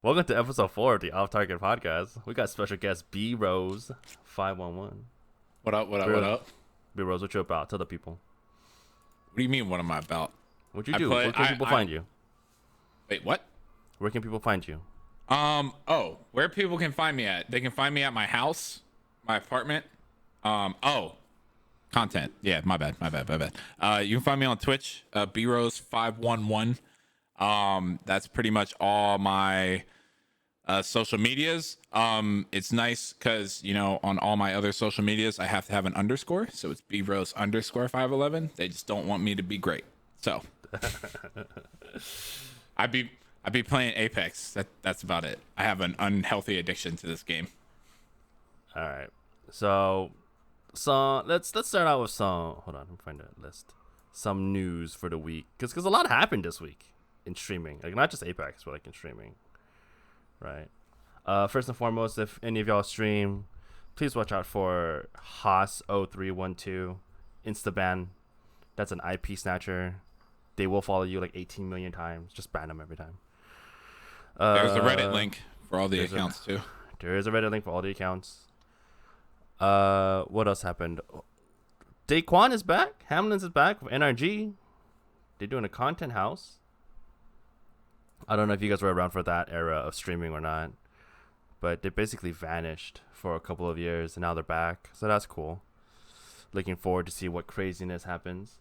Welcome to episode 4 of the Off Target Podcast. We got special guest B Rose 511. What up? What up? B What up? B Rose, what you about? Tell the people. What do you mean? What am I about? What you do? Where can people find you? Wait, what? Where can people find you? Where people can find me at? They can find me at my house, my apartment. Content. Yeah, my bad. You can find me on Twitch, brose511. That's pretty much all my social medias. It's nice because on all my other social medias I have to have an underscore, so it's brose_511. They just don't want me to be great, so I be playing Apex. That's about it. I have an unhealthy addiction to this game. All right. So let's start out with some. Hold on, I'm find a list. Some news for the week, because a lot happened this week in streaming, like not just Apex, but like in streaming, right? First and foremost, if any of y'all stream, please watch out for Haas0312 Instaban. That's an IP snatcher. They will follow you like 18 million times. Just ban them every time. There's a Reddit link for all the accounts too. There is a Reddit link for all the accounts. What else happened? Daquan is back. Hamlin's is back with NRG. They're doing a content house. I don't know if you guys were around for that era of streaming or not, but they basically vanished for a couple of years, and now they're back. So that's cool. Looking forward to see what craziness happens.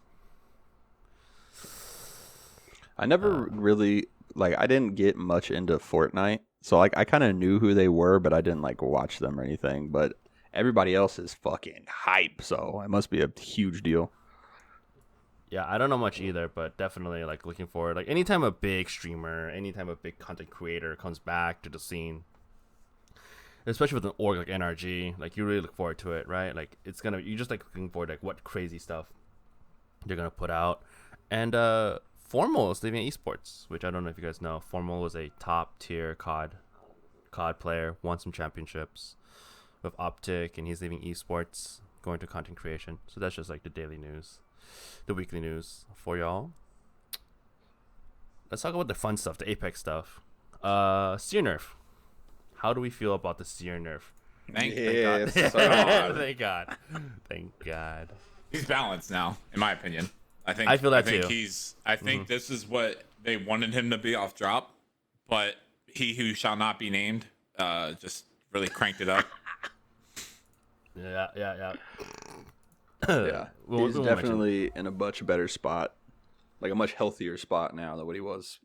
I never really I didn't get much into Fortnite, so I kind of knew who they were, but I didn't watch them or anything. But everybody else is fucking hype, so it must be a huge deal. Yeah, I don't know much either, but definitely looking forward. Like anytime a big streamer, anytime a big content creator comes back to the scene, especially with an org like NRG, you really look forward to it, right? You just looking forward to what crazy stuff they're gonna put out. And Formal is leaving esports, which I don't know if you guys know. Formal was a top tier COD player, won some championships with Optic, and he's leaving esports, going to content creation. So that's just the daily news. The weekly news for y'all. Let's talk about the fun stuff, the Apex stuff. Seer nerf. How do we feel about the Seer nerf? Thank Yes, God. Thank God. He's balanced now, in my opinion. I feel that too. too. I think this is what they wanted him to be off drop, but he who shall not be named just really cranked it up. Yeah. Yeah, We'll he's definitely in a much better spot, a much healthier spot now than what he was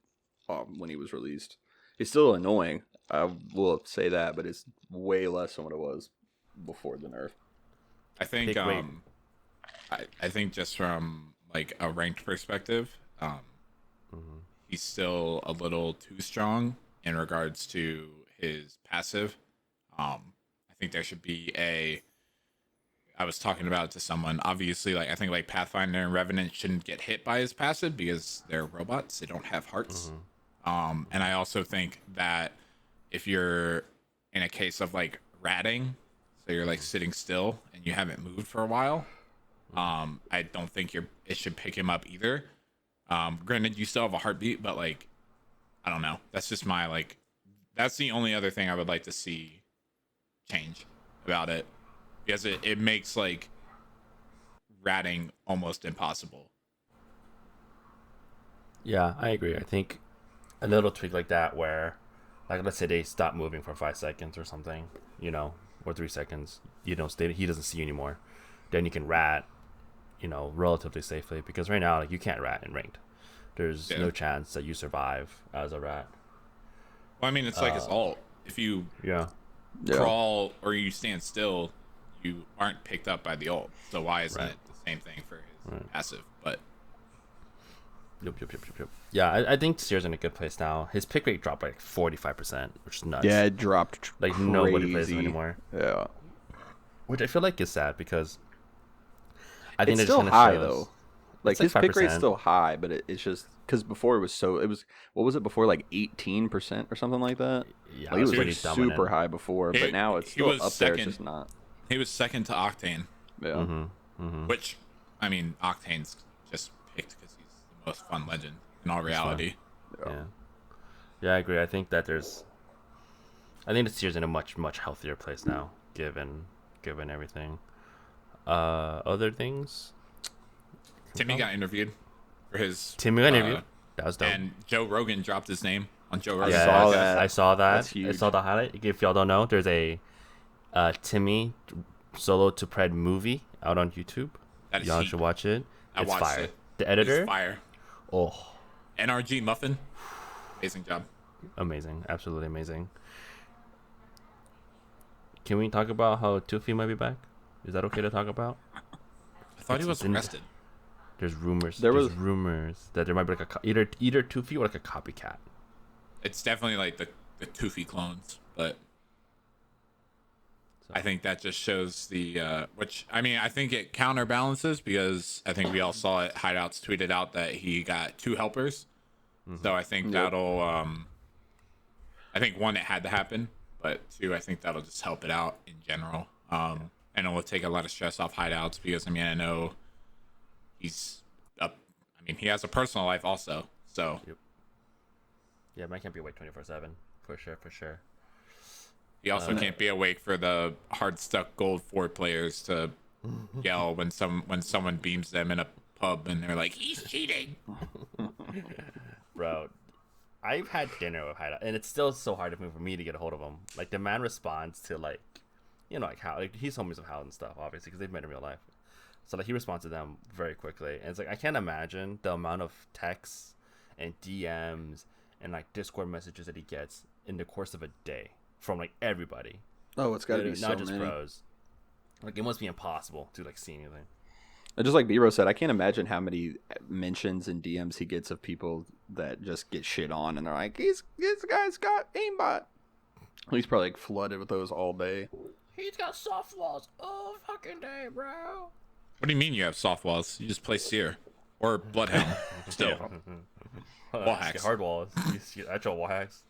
when he was released. He's still annoying, I will say that, but it's way less than what it was before the nerf. I think I think just from a ranked perspective, he's still a little too strong in regards to his passive. I think there should be I was talking about it to someone. Obviously, I think Pathfinder and Revenant shouldn't get hit by his passive because they're robots. They don't have hearts. And I also think that if you're in a case of ratting, so you're sitting still and you haven't moved for a while, I don't think it should pick him up either. Granted, you still have a heartbeat, but I don't know. That's just my that's the only other thing I would like to see change about it, because it makes ratting almost impossible. Yeah, I agree. I think a little tweak like that where let's say they stop moving for 5 seconds or something, or 3 seconds, he doesn't see you anymore, then you can rat relatively safely, because right now you can't rat in ranked. There's no chance that you survive as a rat. Well, I mean, it's his ult. If you crawl or you stand still, you aren't picked up by the ult. So why isn't it the same thing for his passive? But Yep. Yeah, I think Seer's in a good place now. His pick rate dropped 45%, which is nuts. Yeah, it dropped crazy. Nobody plays him anymore. Yeah. Which I feel is sad, because I think it's still high though. His pick rate's still high, but it's just because before it was what was it before, 18% or something like that? Yeah, it was pretty super high before, but now it's still up there. It's just not. He was second to Octane. Yeah. Which, I mean, Octane's just picked because he's the most fun legend in all reality. Yeah, I agree. I think that there's I think the Seer's in a much healthier place now, given everything. Other things. Timmy got interviewed for his. Timmy got interviewed. That was dope. And Joe Rogan dropped his name on Joe Rogan. saw that. I saw that. That's huge. I saw the highlight. If y'all don't know, there's a Timmy solo to Pred movie out on YouTube. That is Y'all heat. should watch it. I It's watched fire. it. The editor. It's fire. Oh, NRG Muffin. Amazing job. amazing! Absolutely amazing. Can we talk about how Tufi might be back? Is that okay to talk about? I thought he was arrested. There's rumors. There was rumors that there might be like either Tufi or like a copycat. It's definitely like the Toofy clones, but So. I think that just shows the which I mean I think it counterbalances because I think we all saw it. Hideouts tweeted out that he got 2 helpers, so I think that'll I think 1 it had to happen, but 2 I think that'll just help it out in general, and it will take a lot of stress off Hideouts because I mean I know he's up. I mean he has a personal life also, so. Yep. Yeah, man can't be awake 24/7 for sure. He also can't be awake for the hard stuck gold 4 players to yell when someone beams them in a pub and they're like, he's cheating. Bro, I've had dinner with Hideout, and it's still so hard for me to get a hold of him. Like, the man responds to, like, you know, like, how, like, he's homies of Hal and stuff, obviously, because they've met in real life. So, like, he responds to them very quickly. And it's like, I can't imagine the amount of texts and DMs and, like, Discord messages that he gets in the course of a day from, like, everybody. Oh, it's got to be so not just many. pros. Like, it must be impossible to, like, see anything. And just like B-Ro said, I can't imagine how many mentions and DMs he gets of people that just get shit on, and they're like, this guy's got aimbot. He's probably like flooded with those all day. He's got soft walls all fucking day, bro. What do you mean you have soft walls? You just play Seer or Bloodhound still. Wall hacks. Hard walls. Actual wall hacks.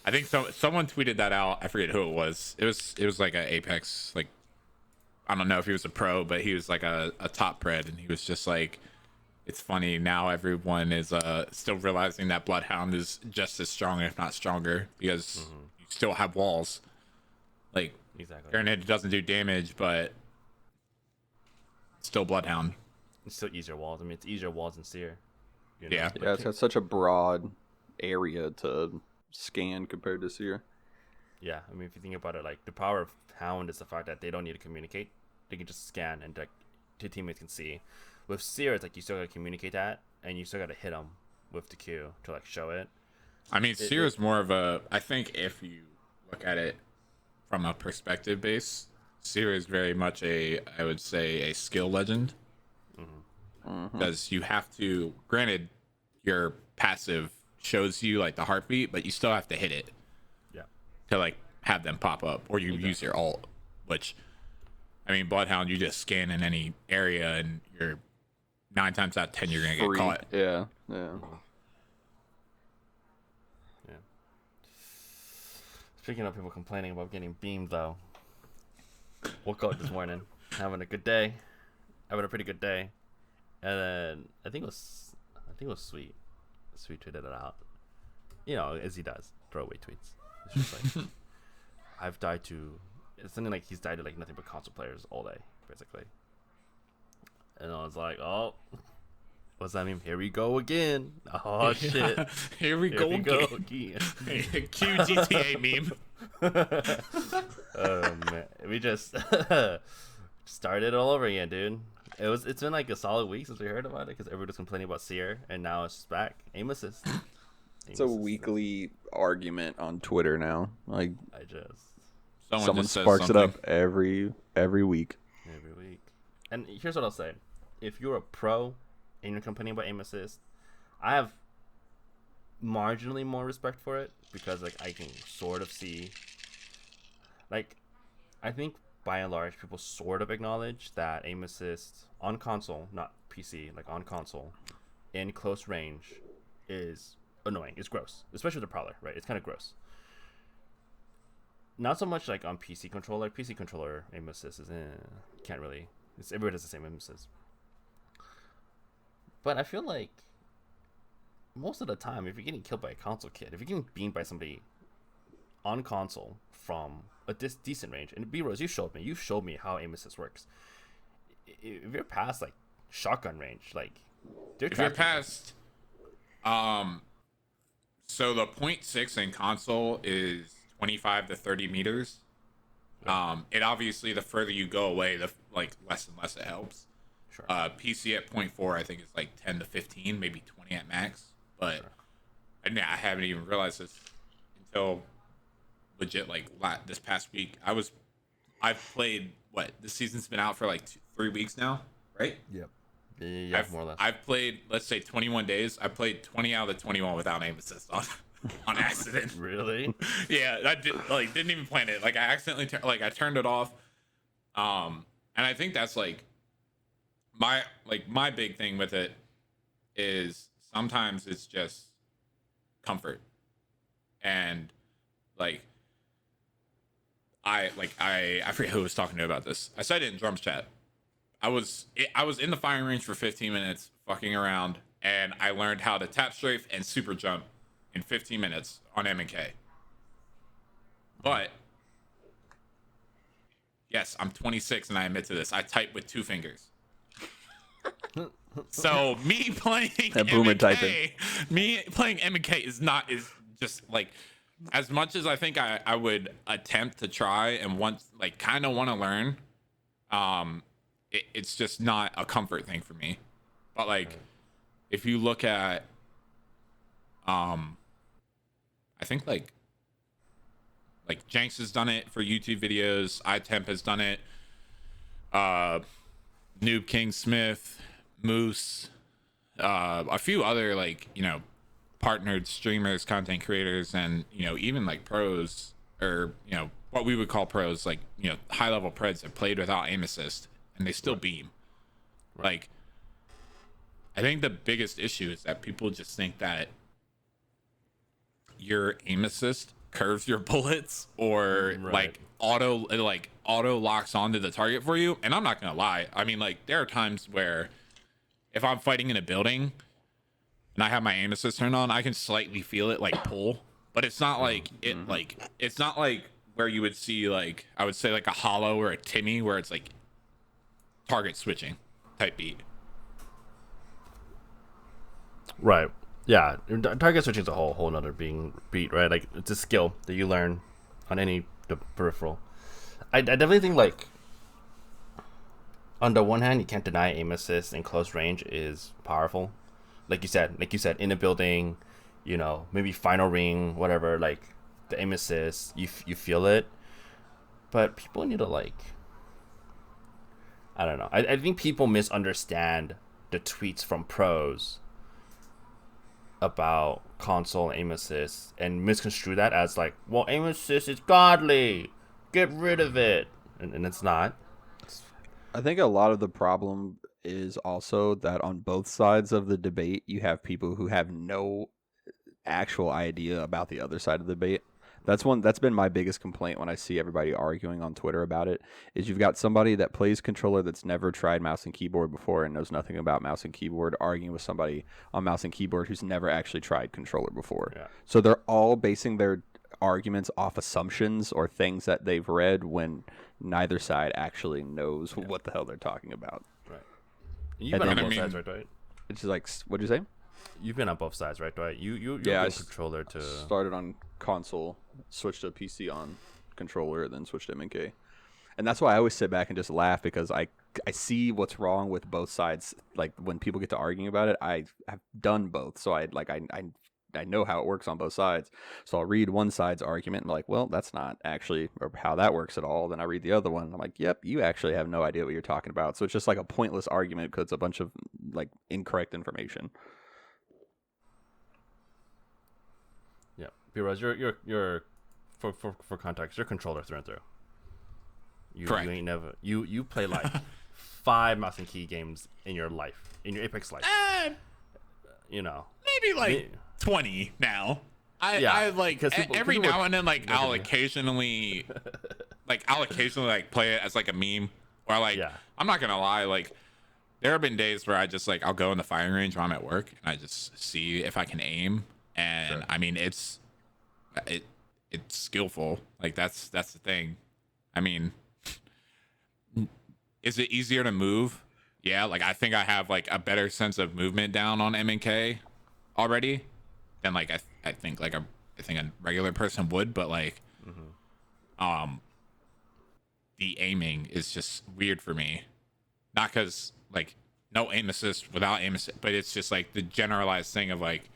I think someone tweeted that out. I forget who it was. It was like a Apex, like I don't know if he was a pro, but he was like a top pred, and he was just like, it's funny now everyone is still realizing that Bloodhound is just as strong, if not stronger, because you still have walls. Like, Exactly. granted, it doesn't do damage, but it's still Bloodhound. It's still easier walls. I mean, it's easier walls than Seer. You Yeah. Yeah, it's got such a broad area to scan compared to Seer. Yeah, I mean, if you think about it, like, the power of Hound is the fact that they don't need to communicate. They can just scan and, like, the teammates can see. With Seer, it's like you still gotta communicate that, and you still gotta hit them with the Q to, like, show it. I mean, Seer is more of a. I think if you look at it from a perspective base, Seer is very much I would say, a skill legend. Because you have to. Granted, your passive shows you like the heartbeat, but you still have to hit it Yeah. to like have them pop up, or you use your ult. Which, I mean, Bloodhound, you just scan in any area, and you're 9 times out of 10 you're gonna get caught. Yeah. Speaking of people complaining about getting beamed, though, woke up this morning having a good day, having a pretty good day, and then I think it was Sweet tweeted it out, you know, as he does, throwaway tweets. It's just like, I've died to, it's something like he's died to like nothing but console players all day, basically. And I was like, oh, what's that mean? Here we go again. Oh shit. Here we go again. Cue GTA meme. Man, we just started all over again, dude. It's been like a solid week since we heard about it because everybody was complaining about Seer, and now it's just back. Aim assist. It's a weekly argument on Twitter now. Like someone just says sparks something. it up every week. every week. And here's what I'll say: if you're a pro and you're complaining about aim assist, I have marginally more respect for it because like I can sort of see, like, I think by and large people sort of acknowledge that aim assist on console, not PC, like on console, in close range, is annoying. It's gross, especially with the Prowler, right? It's kind of gross. Not so much like on PC controller. PC controller aim assist is can't really. Everybody does the same aim assist. But I feel like most of the time, if you're getting killed by a console kid, if you're getting beamed by somebody on console from a decent range, and B-Rose, you showed me how aim assist works. If you're past like shotgun range, like if you're past, so the 0.6 in console is 25 to 30 meters. It obviously, the further you go away, the like less and less it helps. Sure. PC at 0.4, I think is like 10 to 15, maybe 20 at max. But I haven't even realized this until legit like this past week. I've played this season's been out for like 3 weeks now, right? Yep. Yeah, more or less. I've played, let's say 21 days. I played 20 out of the 21 without aim assist on accident. Really? Yeah, I didn't even plan it. Like I accidentally I turned it off. And I think that's like my big thing with it is sometimes it's just comfort. And I forget who was talking to about this. I said it in drums chat. I was in the firing range for 15 minutes fucking around, and I learned how to tap strafe and super jump in 15 minutes on M&K. But yes, I'm 26 and I admit to this. I type with 2 fingers. So me playing M&K is just like, as much as I think I would attempt to try and kind of want to learn, it's just not a comfort thing for me. But like, if you look at, I think like Jenks has done it for YouTube videos. iTemp has done it. Noob King Smith, Moose, a few other partnered streamers, content creators, and even like pros, or what we would call pros, like high level preds have played without aim assist and they still beam. Like, I think the biggest issue is that people just think that your aim assist curves your bullets or auto locks onto the target for you. And I'm not gonna lie, I mean, like, there are times where if I'm fighting in a building and I have my aim assist turned on, I can slightly feel it like pull, but it's not like it's not like where you would see, like, I would say like a Hollow or a Timmy, where it's like target switching type beat. Right. Yeah. Target switching is a whole nother beat, right? Like, it's a skill that you learn on any peripheral. I definitely think, like, on the one hand, you can't deny aim assist in close range is powerful. Like you said, in a building, maybe final ring, whatever, like, the aim assist, you feel it. But people need to, like, I don't know. I think people misunderstand the tweets from pros about console aim assist and misconstrue that as like, well, aim assist is godly, get rid of it, and it's not. I think a lot of the problem is also that on both sides of the debate, you have people who have no actual idea about the other side of the debate. That's been my biggest complaint when I see everybody arguing on Twitter about it, is you've got somebody that plays controller that's never tried mouse and keyboard before and knows nothing about mouse and keyboard arguing with somebody on mouse and keyboard who's never actually tried controller before. Yeah. So they're all basing their arguments off assumptions or things that they've read when neither side actually knows what the hell they're talking about. Right. You've been on both sides, right? It's just like, what'd you say? You've been on both sides, right, Dwight? You're controller to... started on console, switched to PC on controller, then switched to M&K. And that's why I always sit back and just laugh, because I see what's wrong with both sides. Like, when people get to arguing about it, I've done both, so I know how it works on both sides. So I'll read one side's argument and be like, well, that's not actually how that works at all. Then I read the other one and I'm like, yep, you actually have no idea what you're talking about. So it's just like a pointless argument because it's a bunch of like incorrect information. Yeah, B-Rose, you're for context, you're controller through and through. Correct. You ain't never you play like 5 mouse and key games in your life, in your Apex life. Maybe like 20 now. I like every now and then, like, I'll occasionally play it as like a meme, or like, I'm not gonna lie, like, there have been days where I just like, I'll go in the firing range when I'm at work and I just see if I can aim, and I mean, it's skillful. Like that's the thing. I mean, is it easier to move? Yeah, like I think I have like a better sense of movement down on MNK already than like I think like I think a regular person would, but like the aiming is just weird for me. Not because like no aim assist without aim assist, but it's just like the generalized thing of like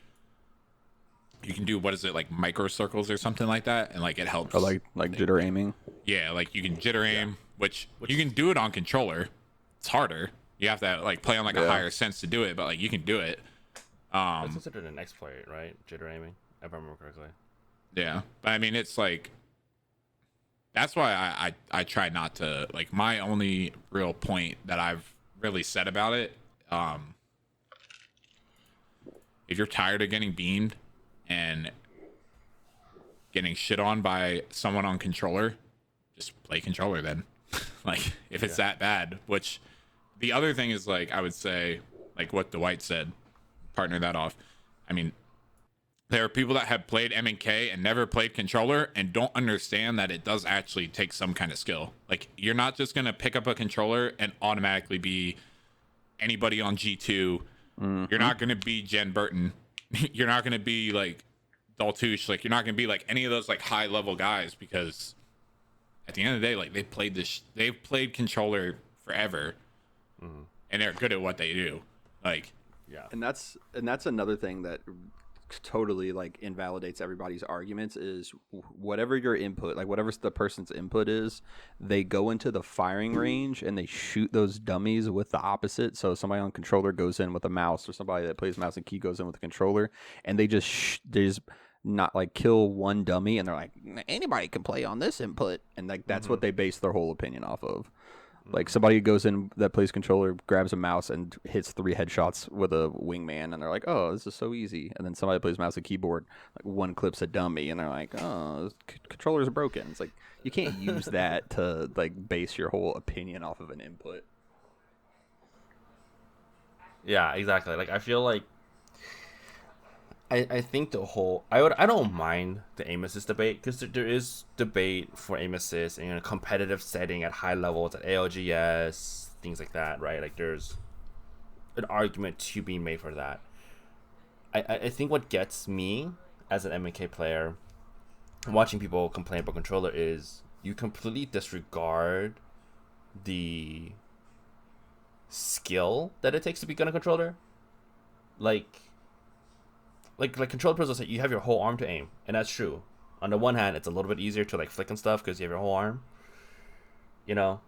you can do what is it like micro circles or something like that, and like it helps. Or like jitter aiming. Yeah, like you can jitter aim, which you can do it on controller. It's harder. You have to like play on like a higher sense to do it, but like you can do it. It's considered an exploit, right? Jitter aiming, if I remember correctly. Yeah, but I mean it's like that's why I try not to like my only real point that I've really said about it. If you're tired of getting beamed and getting shit on by someone on controller, just play controller then. Like if it's that bad. Which the other thing is like I would say like what Dwight said, partner that off. I mean, there are people that have played MNK and never played controller and don't understand that it does actually take some kind of skill. Like you're not just gonna pick up a controller and automatically be anybody on G2. You're not gonna be Jen Burton. You're not gonna be like Daltouche. Like you're not gonna be like any of those like high level guys, because at the end of the day, like they've played controller forever, and they're good at what they do. Like and that's another thing that totally like invalidates everybody's arguments is whatever your input, like whatever the person's input is, they go into the firing range and they shoot those dummies with the opposite. So somebody on controller goes in with a mouse, or somebody that plays mouse and key goes in with a controller, and they just not like kill one dummy, and they're like anybody can play on this input, and like that's what they base their whole opinion off of. Like somebody goes in that plays controller, grabs a mouse and hits 3 headshots with a wingman, and they're like, "Oh, this is so easy." And then somebody plays mouse and keyboard, like one clips a dummy, and they're like, "Oh, controllers are broken." It's like you can't use that to like base your whole opinion off of an input. Yeah, exactly. Like I feel like I think the whole I don't mind the aim assist debate, because there is debate for aim assist in a competitive setting at high levels at ALGS, things like that, right? Like there's an argument to be made for that. I think what gets me as an MNK player watching people complain about controller is you completely disregard the skill that it takes to be good on a controller. Like controller pros will say you have your whole arm to aim, and that's true. On the one hand, it's a little bit easier to like flick and stuff because you have your whole arm, you know.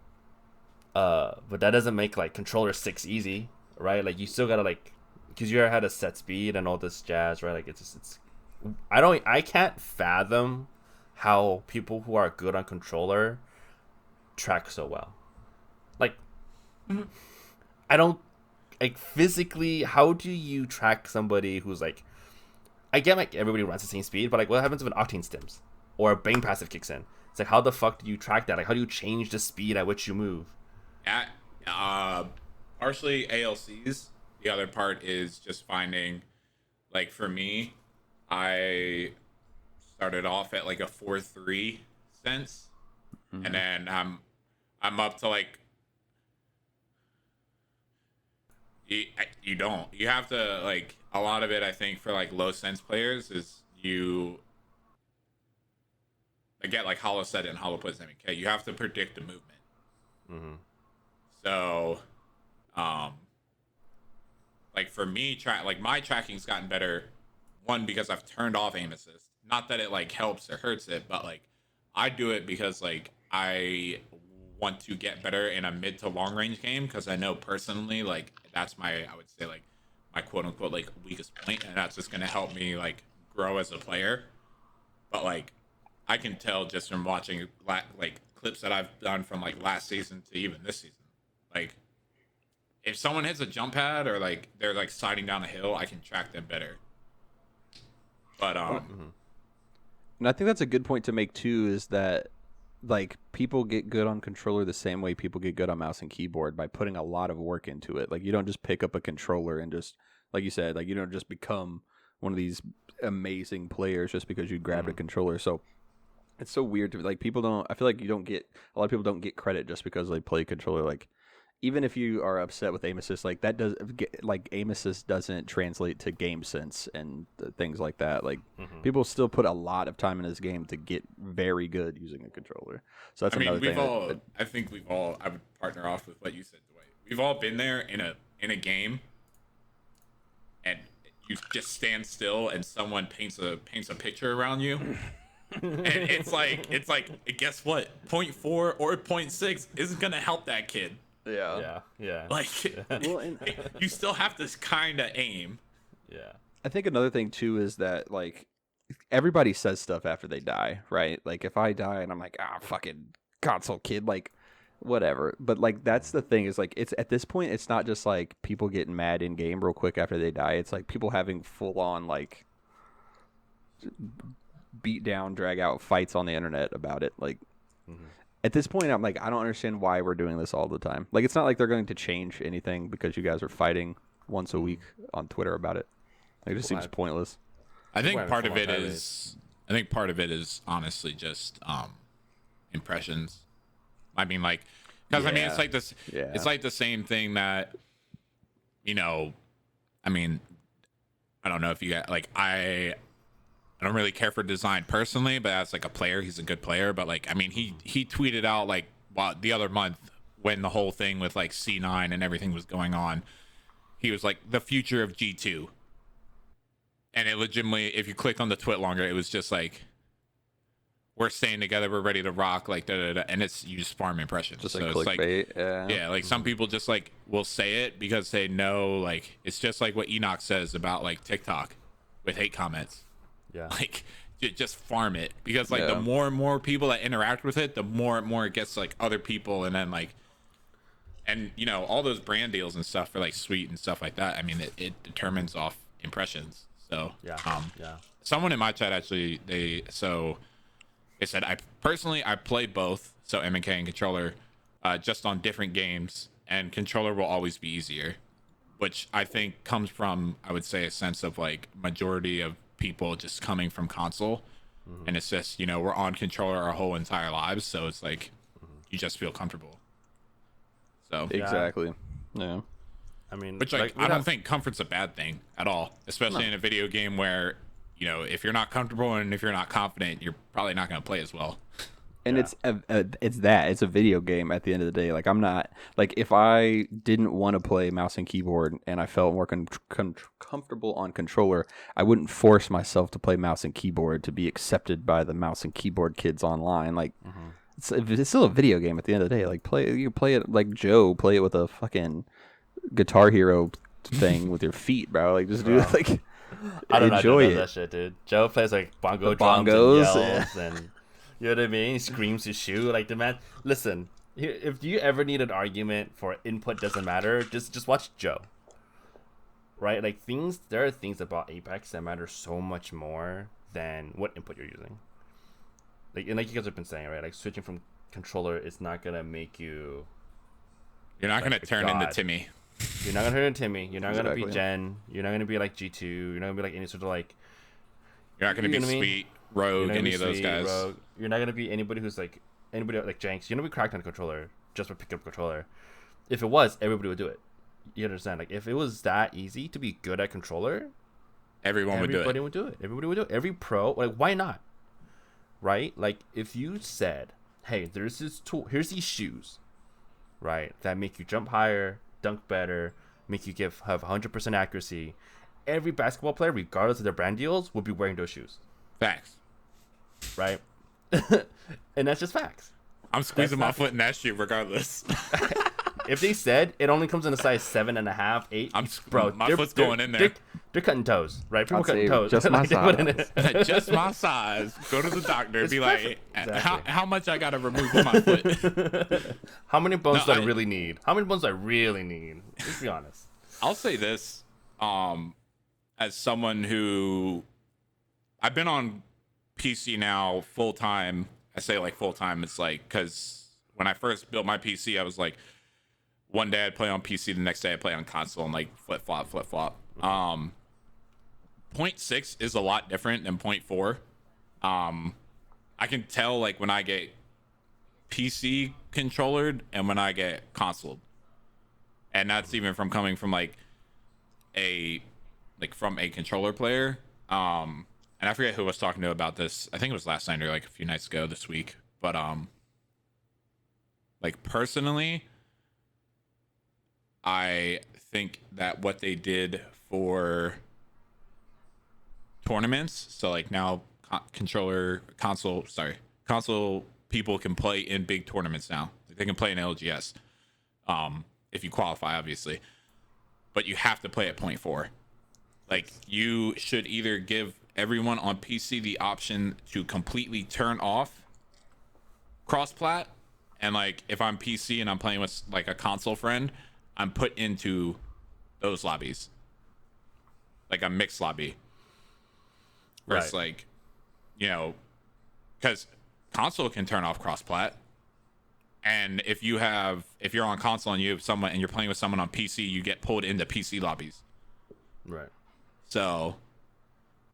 But that doesn't make like controller 6 easy, right? Like you still gotta like, because you had a set speed and all this jazz, right? Like it's I can't fathom how people who are good on controller track so well. Like I don't like physically. How do you track somebody who's like? I get like everybody runs the same speed, but like what happens if an Octane stims or a Bane passive kicks in? It's like how the fuck do you track that? Like how do you change the speed at which you move? Partially ALCs. The other part is just finding, like for me, I started off at like a 4-3 sense, and then I'm up to like you don't. You have to like a lot of it. I think for like low sense players is you. I get like Hollow said it and Hollow puts MK. You have to predict the movement. So, like for me, like my tracking's gotten better. One, because I've turned off aim assist. Not that it like helps or hurts it, but like I do it because like I want to get better in a mid to long range game, because I know personally like that's I would say like my quote unquote like weakest point, and that's just gonna help me like grow as a player. But like I can tell just from watching like clips that I've done from like last season to even this season, like if someone hits a jump pad or like they're like sliding down a hill, I can track them better. But and I think that's a good point to make too, is that like people get good on controller the same way people get good on mouse and keyboard, by putting a lot of work into it. Like you don't just pick up a controller and just, like you said, like you don't just become one of these amazing players just because you grabbed a controller. So It's so weird to like people don't. I feel like you don't get a lot of people don't get credit just because they play controller. Like even if you are upset with aim assist, like that does like aim assist doesn't translate to game sense and things like that. Like people still put a lot of time in this game to get very good using a controller. So that's another thing. I think we've all. I would partner off with what you said, Dwight. We've all been there in a game, and you just stand still, and someone paints a picture around you. And it's like guess what, 0.4 or 0.6 isn't gonna help that kid. Yeah. Like well, you still have to kind of aim. Yeah, I think another thing too is that like everybody says stuff after they die, right? Like if I die and I'm like, fucking console kid, like whatever. But like that's the thing is like it's at this point it's not just like people getting mad in game real quick after they die. It's like people having full on like beat down, drag out fights on the internet about it. Like at this point, I'm like, I don't understand why we're doing this all the time. Like it's not like they're going to change anything because you guys are fighting once a week on Twitter about it. Like, it just seems pointless. I think part of it is honestly just impressions. I mean, like, because I mean, it's like this. Yeah. It's like the same thing that, you know, I mean, I don't know if you got like I don't really care for design personally, but as like a player, he's a good player. But like, I mean, he tweeted out like the other month when the whole thing with like C9 and everything was going on, he was like the future of G2. And it legitimately, if you click on the tweet longer, it was just like, we're staying together, we're ready to rock, like da da da, and it's you just farm impressions. Just like clickbait, yeah. Like some people just like will say it because they know like it's just like what Enoch says about like TikTok with hate comments. Yeah, like just farm it because like the more and more people that interact with it, the more and more it gets like other people, and then like, and you know all those brand deals and stuff for like Sweet and stuff like that. I mean, it determines off impressions. So someone in my chat actually they said I play both, so MK and controller, just on different games, and controller will always be easier, which I think comes from I would say a sense of like majority of people just coming from console, and it's just you know we're on controller our whole entire lives, so it's like you just feel comfortable. So exactly, yeah. I mean, which like I don't think comfort's a bad thing at all, especially in a video game where you know if you're not comfortable and if you're not confident, you're probably not going to play as well. And it's a video game at the end of the day. Like I'm not like if I didn't want to play mouse and keyboard and I felt more comfortable on controller, I wouldn't force myself to play mouse and keyboard to be accepted by the mouse and keyboard kids online. Like it's still a video game at the end of the day. Like you play it like Joe, play it with a fucking Guitar Hero thing with your feet, bro. Like just do it like I don't enjoy it. That shit, dude. Joe plays like drums and yells and you know what I mean? He screams his shoe like the man. Listen, if you ever need an argument for input doesn't matter, just watch Joe. Right? Like there are things about Apex that matter so much more than what input you're using. Like and like you guys have been saying, right? Like switching from controller is not gonna make you. You're not gonna turn into Timmy. You're not gonna turn into Timmy. You're not gonna be Jen. You're not gonna be like G2. You're not gonna be like any sort of like. You're not gonna be Sweet, Rogue, any of those guys. Rogue. You're not gonna be anybody who's like anybody like Jenks. You're gonna be cracked on a controller just for picking up a controller. If it was, everybody would do it. You understand? Like if it was that easy to be good at controller, everybody would do it. Everybody would do it. Every pro, like why not? Right? Like if you said, "Hey, there's this tool. Here's these shoes, right? That make you jump higher, dunk better, make you have 100% accuracy." Every basketball player, regardless of their brand deals, would be wearing those shoes. Facts. Right? And that's just facts. I'm squeezing my foot in that shoe regardless. If they said it only comes in a size 7.5, 8, my foot's going in there. They're cutting toes, right? People cutting toes. Just my size. Just my size. Go to the doctor and be like, how much I gotta remove from my foot? How many bones do I really need? How many bones do I really need? Let's be honest. I'll say this, as someone who I've been on PC now full time. I say like full time. It's like because when I first built my PC, I was like, one day I'd play on PC, the next day I'd play on console, and like flip flop. 0.6 is a lot different than 0.4. I can tell like when I get PC controllered and when I get console, and that's even from coming from like from a controller player. And I forget who I was talking to about this. I think it was last night or like a few nights ago this week. But like personally, I think that what they did for tournaments, so like now console people can play in big tournaments now. They can play in LGS, if you qualify, obviously, but you have to play at point 4. Like, you should either give everyone on PC the option to completely turn off cross-plat, and like if I'm PC and I'm playing with like a console friend, I'm put into those lobbies, like a mixed lobby. Versus like, you know, because console can turn off cross-plat, and if you're on console and you have someone and you're playing with someone on PC, you get pulled into PC lobbies. Right. So,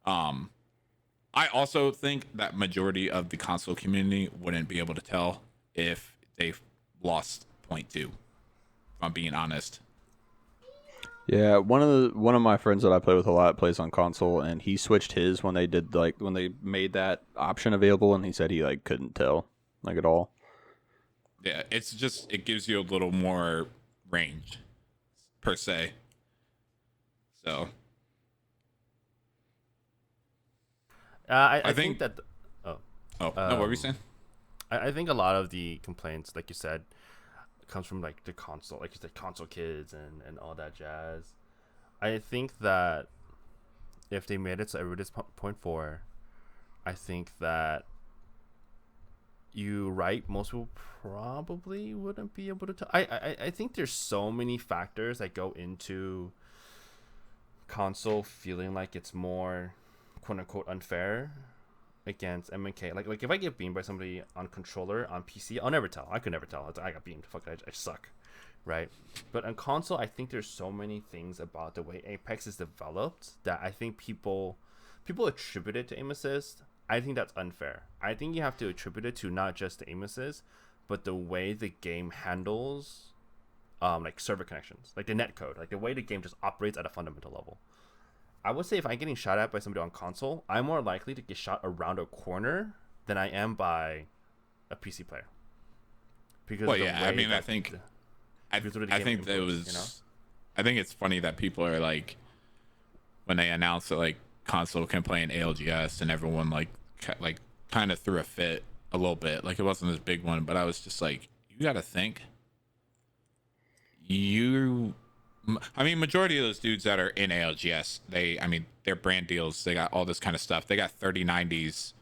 I also think that majority of the console community wouldn't be able to tell if they lost point 2. If I'm being honest. Yeah, one of my friends that I play with a lot plays on console, and he switched his when they made that option available, and he said he like couldn't tell like at all. Yeah, it gives you a little more range per se. So I think that. No, what were you saying? I think a lot of the complaints, like you said, comes from like the console, like you said, console kids and all that jazz. I think that if they made it so everybody's point 4, I think that most people probably wouldn't be able to tell. I think there's so many factors that go into console feeling like it's more quote unquote unfair against MNK. Like if I get beamed by somebody on controller on PC, I'll never tell. I could never tell. I got beamed. Fuck, I suck, right? But on console, I think there's so many things about the way Apex is developed that I think people attribute it to aim assist. I think that's unfair. I think you have to attribute it to not just the aim assist, but the way the game handles like server connections, like the netcode, like the way the game just operates at a fundamental level. I would say if I'm getting shot at by somebody on console, I'm more likely to get shot around a corner than I am by a PC player. Because I think it's funny that people are like, when they announce that like console can play in ALGS, and everyone like kind of threw a fit a little bit. Like, it wasn't this big one, but I was just like, you got to think. Majority of those dudes that are in ALGS, their brand deals, they got all this kind of stuff. They got 3090s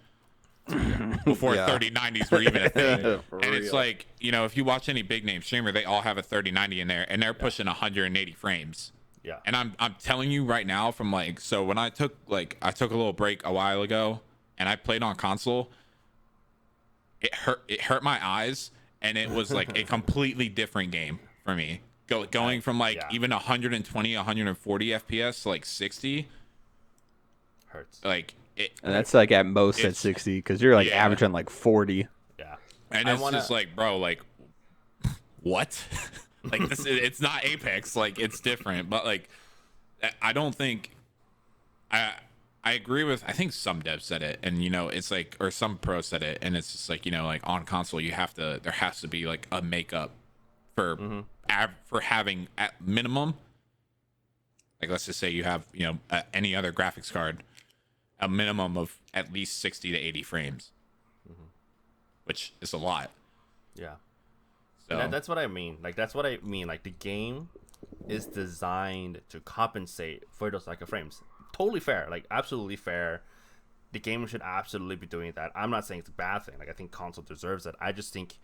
before 3090s were even a thing. And it's like, if you watch any big name streamer, they all have a 3090 in there, and they're pushing 180 frames. Yeah. And I'm telling you right now, from like, so when I took a little break a while ago and I played on console, it hurt my eyes, and it was like a completely different game for me. Going from even 120, 140 FPS to like 60 hurts. And that's like at most at 60, because you're like averaging like 40. Yeah. And just like, bro, like, what? Like, this it's not Apex, like, it's different. But like, I don't think I agree with, I think some devs said it, and it's like, or some pros said it, and it's just like, like on console there has to be like a makeup for having at minimum, like, let's just say you have any other graphics card, a minimum of at least 60 to 80 frames, which is a lot. Yeah. So that's what I mean. Like, the game is designed to compensate for those lack of frames. Totally fair. Like, absolutely fair. The game should absolutely be doing that. I'm not saying it's a bad thing. Like, I think console deserves it. I just think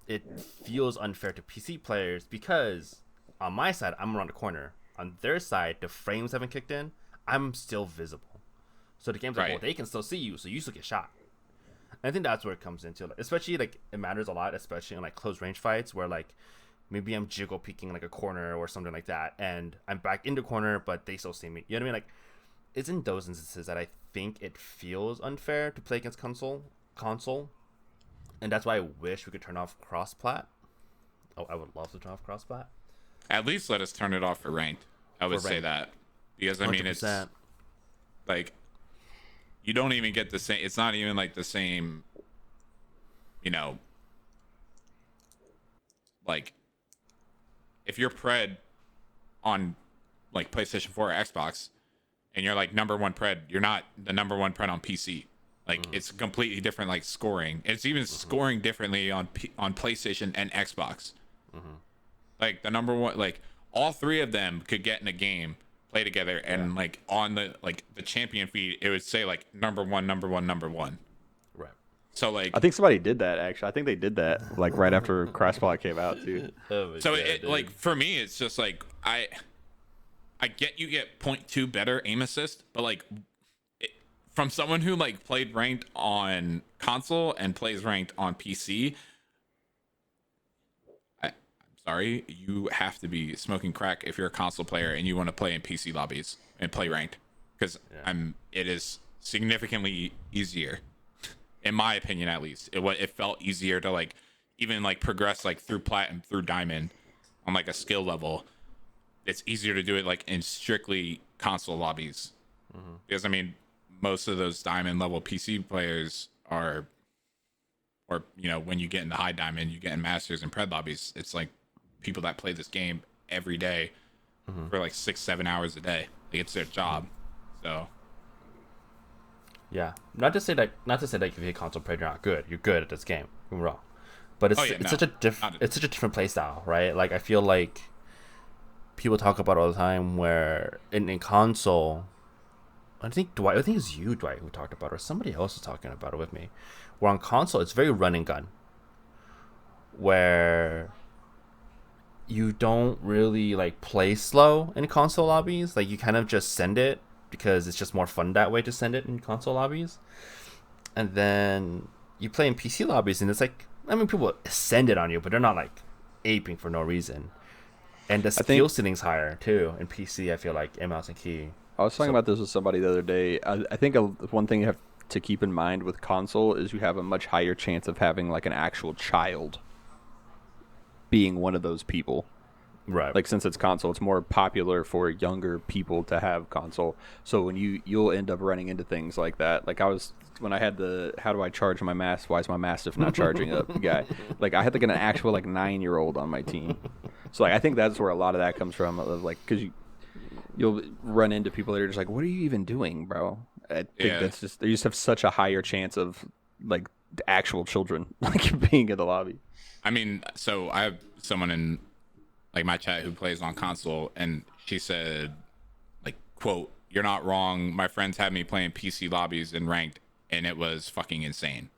it feels unfair to PC players because on my side, I'm around the corner. On their side, the frames haven't kicked in. I'm still visible. So the game's like, well, they can still see you, so you still get shot. And I think that's where it comes into, especially like, it matters a lot, especially in like close range fights where like maybe I'm jiggle peeking like a corner or something like that, and I'm back in the corner, but they still see me. You know what I mean? Like, it's in those instances that I think it feels unfair to play against console console, and that's why I wish we could turn off cross-plat. Oh, I would love to turn off cross-plat. At least let us turn it off for ranked. I would say that, because I mean 100%. It's like you don't even get the same. It's not even like the same. You know, like if you're pred on like PlayStation 4 or Xbox, and you're like number one pred, you're not the number one pred on PC. Like it's completely different, like scoring. It's even scoring differently on PlayStation and Xbox. Like the number one, like all three of them could get in a game, play together, and like on the champion feed, it would say like number one. Right. So like I think somebody did that actually. I think they did that like right after Crossplot came out too. So it like for me, it's just like I get you get 0.2 better aim assist, but like from someone who like played ranked on console and plays ranked on PC, I'm sorry, you have to be smoking crack if you're a console player and you want to play in PC lobbies and play ranked, because it is significantly easier, in my opinion at least. It felt easier to like even like progress like through plat and through diamond on like a skill level. It's easier to do it like in strictly console lobbies, because I mean most of those diamond level PC players are, or you know, when you get into high diamond, you get in masters and pred lobbies, it's like people that play this game every day for like 6-7 hours a day. Like it's their job. So yeah, not to say that if you hit console pred, you're not good. You're good at this game. I'm wrong, but it's such a different play style, right? Like I feel like people talk about all the time where in console, I think it's you, Dwight, who talked about it, or somebody else was talking about it with me, where on console it's very run and gun, where you don't really like play slow in console lobbies. Like you kind of just send it because it's just more fun that way to send it in console lobbies. And then you play in PC lobbies and it's like, I mean, people send it on you, but they're not like aping for no reason. And the skill ceiling's higher too in PC, I feel like, in mouse and key. I was talking about this with somebody the other day. I think one thing you have to keep in mind with console is you have a much higher chance of having like an actual child being one of those people. Right. Like since it's console, it's more popular for younger people to have console. So when you'll end up running into things like that. Like when I had the how do I charge my Mastiff? Why is my Mastiff not charging up guy? Like I had like an actual like 9-year-old on my team. So like I think that's where a lot of that comes from. Of like because you'll run into people that are just like, what are you even doing, bro? I think that's just, they just have such a higher chance of like actual children like being in the lobby. I mean, so I have someone in like my chat who plays on console, and she said, like, quote, "You're not wrong. My friends had me playing PC lobbies and ranked, and it was fucking insane."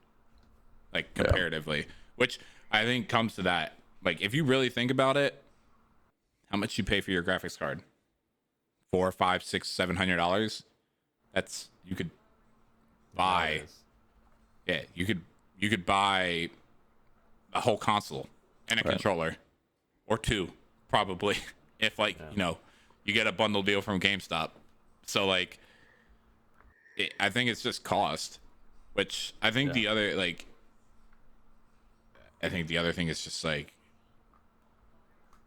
Like comparatively, which I think comes to that. Like, if you really think about it, how much you pay for your graphics card? $400, $500, $600, $700. That's you could buy. Yeah, you could buy a whole console and a controller, or two, probably, if like you know, you get a bundle deal from GameStop. So like, I think it's just cost. Which I think the other like, I think the other thing is just like,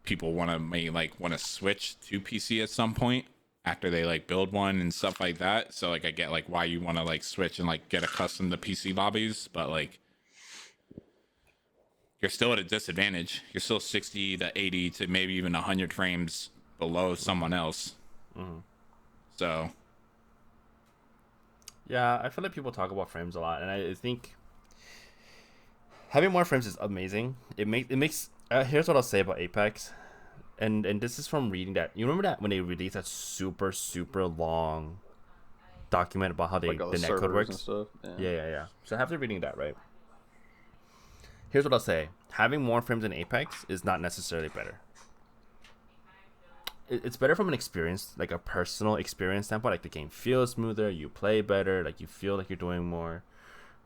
people want to switch to PC at some point after they like build one and stuff like that. So like I get like why you want to like switch and like get accustomed to PC lobbies, but like you're still at a disadvantage. You're still 60 to 80 to maybe even 100 frames below someone else. So yeah, I feel like people talk about frames a lot, and I think having more frames is amazing. It makes here's what I'll say about Apex, and this is from reading that. You remember that when they released that super long document about how like the netcode works and stuff. Yeah. So after reading that, right, here's what I'll say: having more frames in Apex is not necessarily better. It's better from an experience, like a personal experience standpoint. Like the game feels smoother, you play better, like you feel like you're doing more.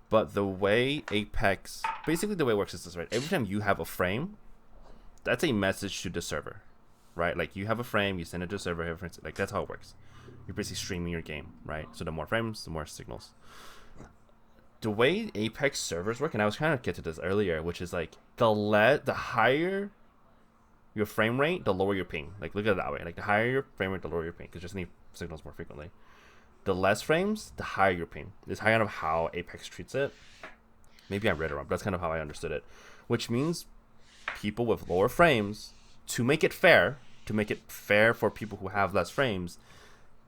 But the way Apex, basically the way it works is this, right? Every time you have a frame, that's a message to the server, right? Like you have a frame, you send it to the server, like that's how it works. You're basically streaming your game, right? So the more frames, the more signals. the way Apex servers work, and I was trying to get to this earlier, which is like the higher your frame rate, the lower your ping. Like look at it that way. Like the higher your frame rate, the lower your ping, because just need signals more frequently. The less frames, the higher your ping. It's kind of how Apex treats it. Maybe I read it wrong, but that's kind of how I understood it. Which means people with lower frames, to make it fair for people who have less frames,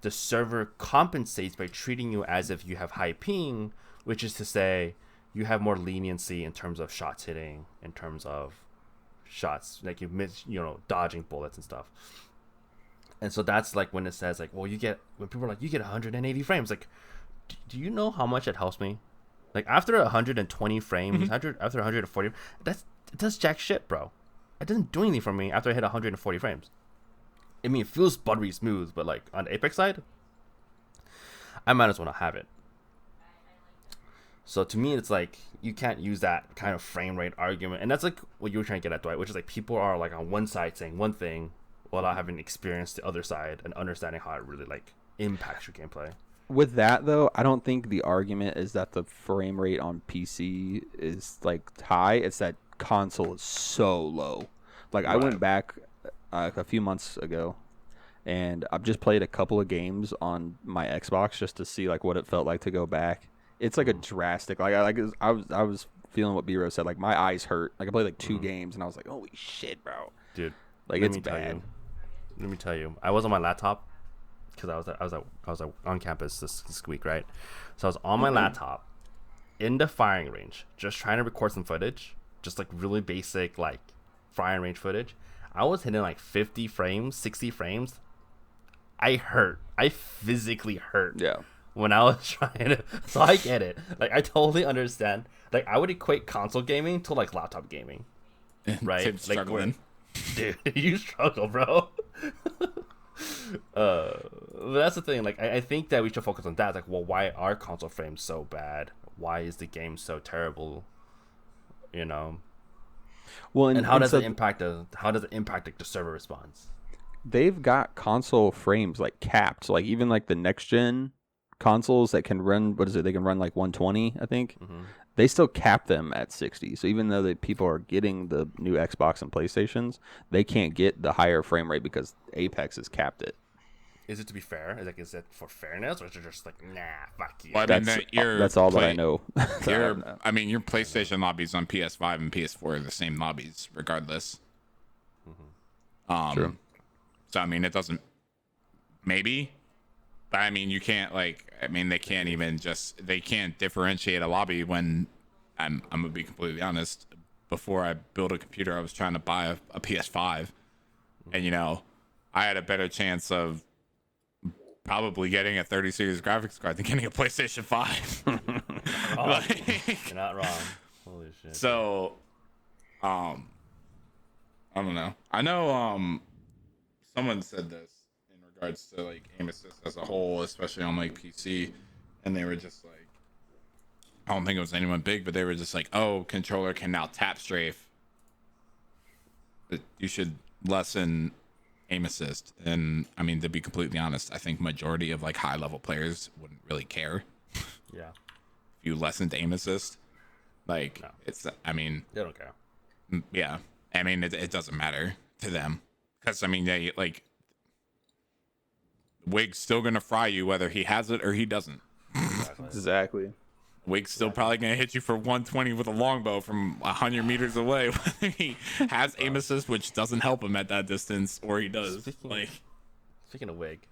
the server compensates by treating you as if you have high ping, which is to say you have more leniency in terms of shots hitting, in terms of shots, like you miss, dodging bullets and stuff. And so that's like when it says like, well, when people are like, you get 180 frames, like, do you know how much it helps me? Like after 120 frames, after 140, it does jack shit, bro. It doesn't do anything for me after I hit 140 frames. I mean, it feels buttery smooth, but like on the Apex side, I might as well not have it. So to me, it's like you can't use that kind of frame rate argument, and that's like what you were trying to get at, Dwight, which is like people are like on one side saying one thing without having experienced the other side and understanding how it really like impacts your gameplay. With that though, I don't think the argument is that the frame rate on PC is like high. It's that console is so low. Like right. I went back a few months ago, and I've just played a couple of games on my Xbox just to see like what it felt like to go back. It's like a drastic. Like I was feeling what B-Rose said. Like my eyes hurt. Like I played like 2 games, and I was like, holy shit, bro. Dude, like it's bad. Let me tell you, I was on my laptop because I was on campus this week, right? So I was on my laptop in the firing range, just trying to record some footage, just like really basic like firing range footage. I was hitting like 50 frames, 60 frames. I physically hurt. Yeah. When I was trying to, so I get it. Like I totally understand. Like I would equate console gaming to like laptop gaming, right? Tim's struggling. Dude, you struggle, bro. But that's the thing. Like I think that we should focus on that. Like, well, why are console frames so bad? Why is the game so terrible? Well, and how does it impact the server response? They've got console frames like capped. Like even like the next gen consoles that can run, they can run like 120, I think. They still cap them at 60. So even though people are getting the new Xbox and PlayStations, they can't get the higher frame rate because Apex has capped it. Is it to be fair? Is it for fairness, or is it just like, nah, fuck you? Well, that's all that I know. Your PlayStation lobbies on PS5 and PS4 are the same lobbies, regardless. True. So I mean, it doesn't. Maybe. But I mean, you can't they can't differentiate a lobby when I'm gonna be completely honest. Before I built a computer, I was trying to buy a PS5, and I had a better chance of probably getting a 30 series graphics card than getting a PlayStation 5. You're not wrong. Holy shit. So, I don't know. I know someone said this regards to like aim assist as a whole, especially on like PC, and they were just like, I don't think it was anyone big, but they were just like, oh, controller can now tap strafe, but you should lessen aim assist. And I mean, to be completely honest, I think majority of like high level players wouldn't really care. Yeah. If you lessened aim assist, like I mean, they don't care. Yeah, I mean it doesn't matter to them because I mean they like. Wig's still gonna fry you whether he has it or he doesn't. Exactly. Wig's still probably gonna hit you for 120 with a longbow from 100 meters away, whether he has aim assist, which doesn't help him at that distance, or he does. Speaking of Wig,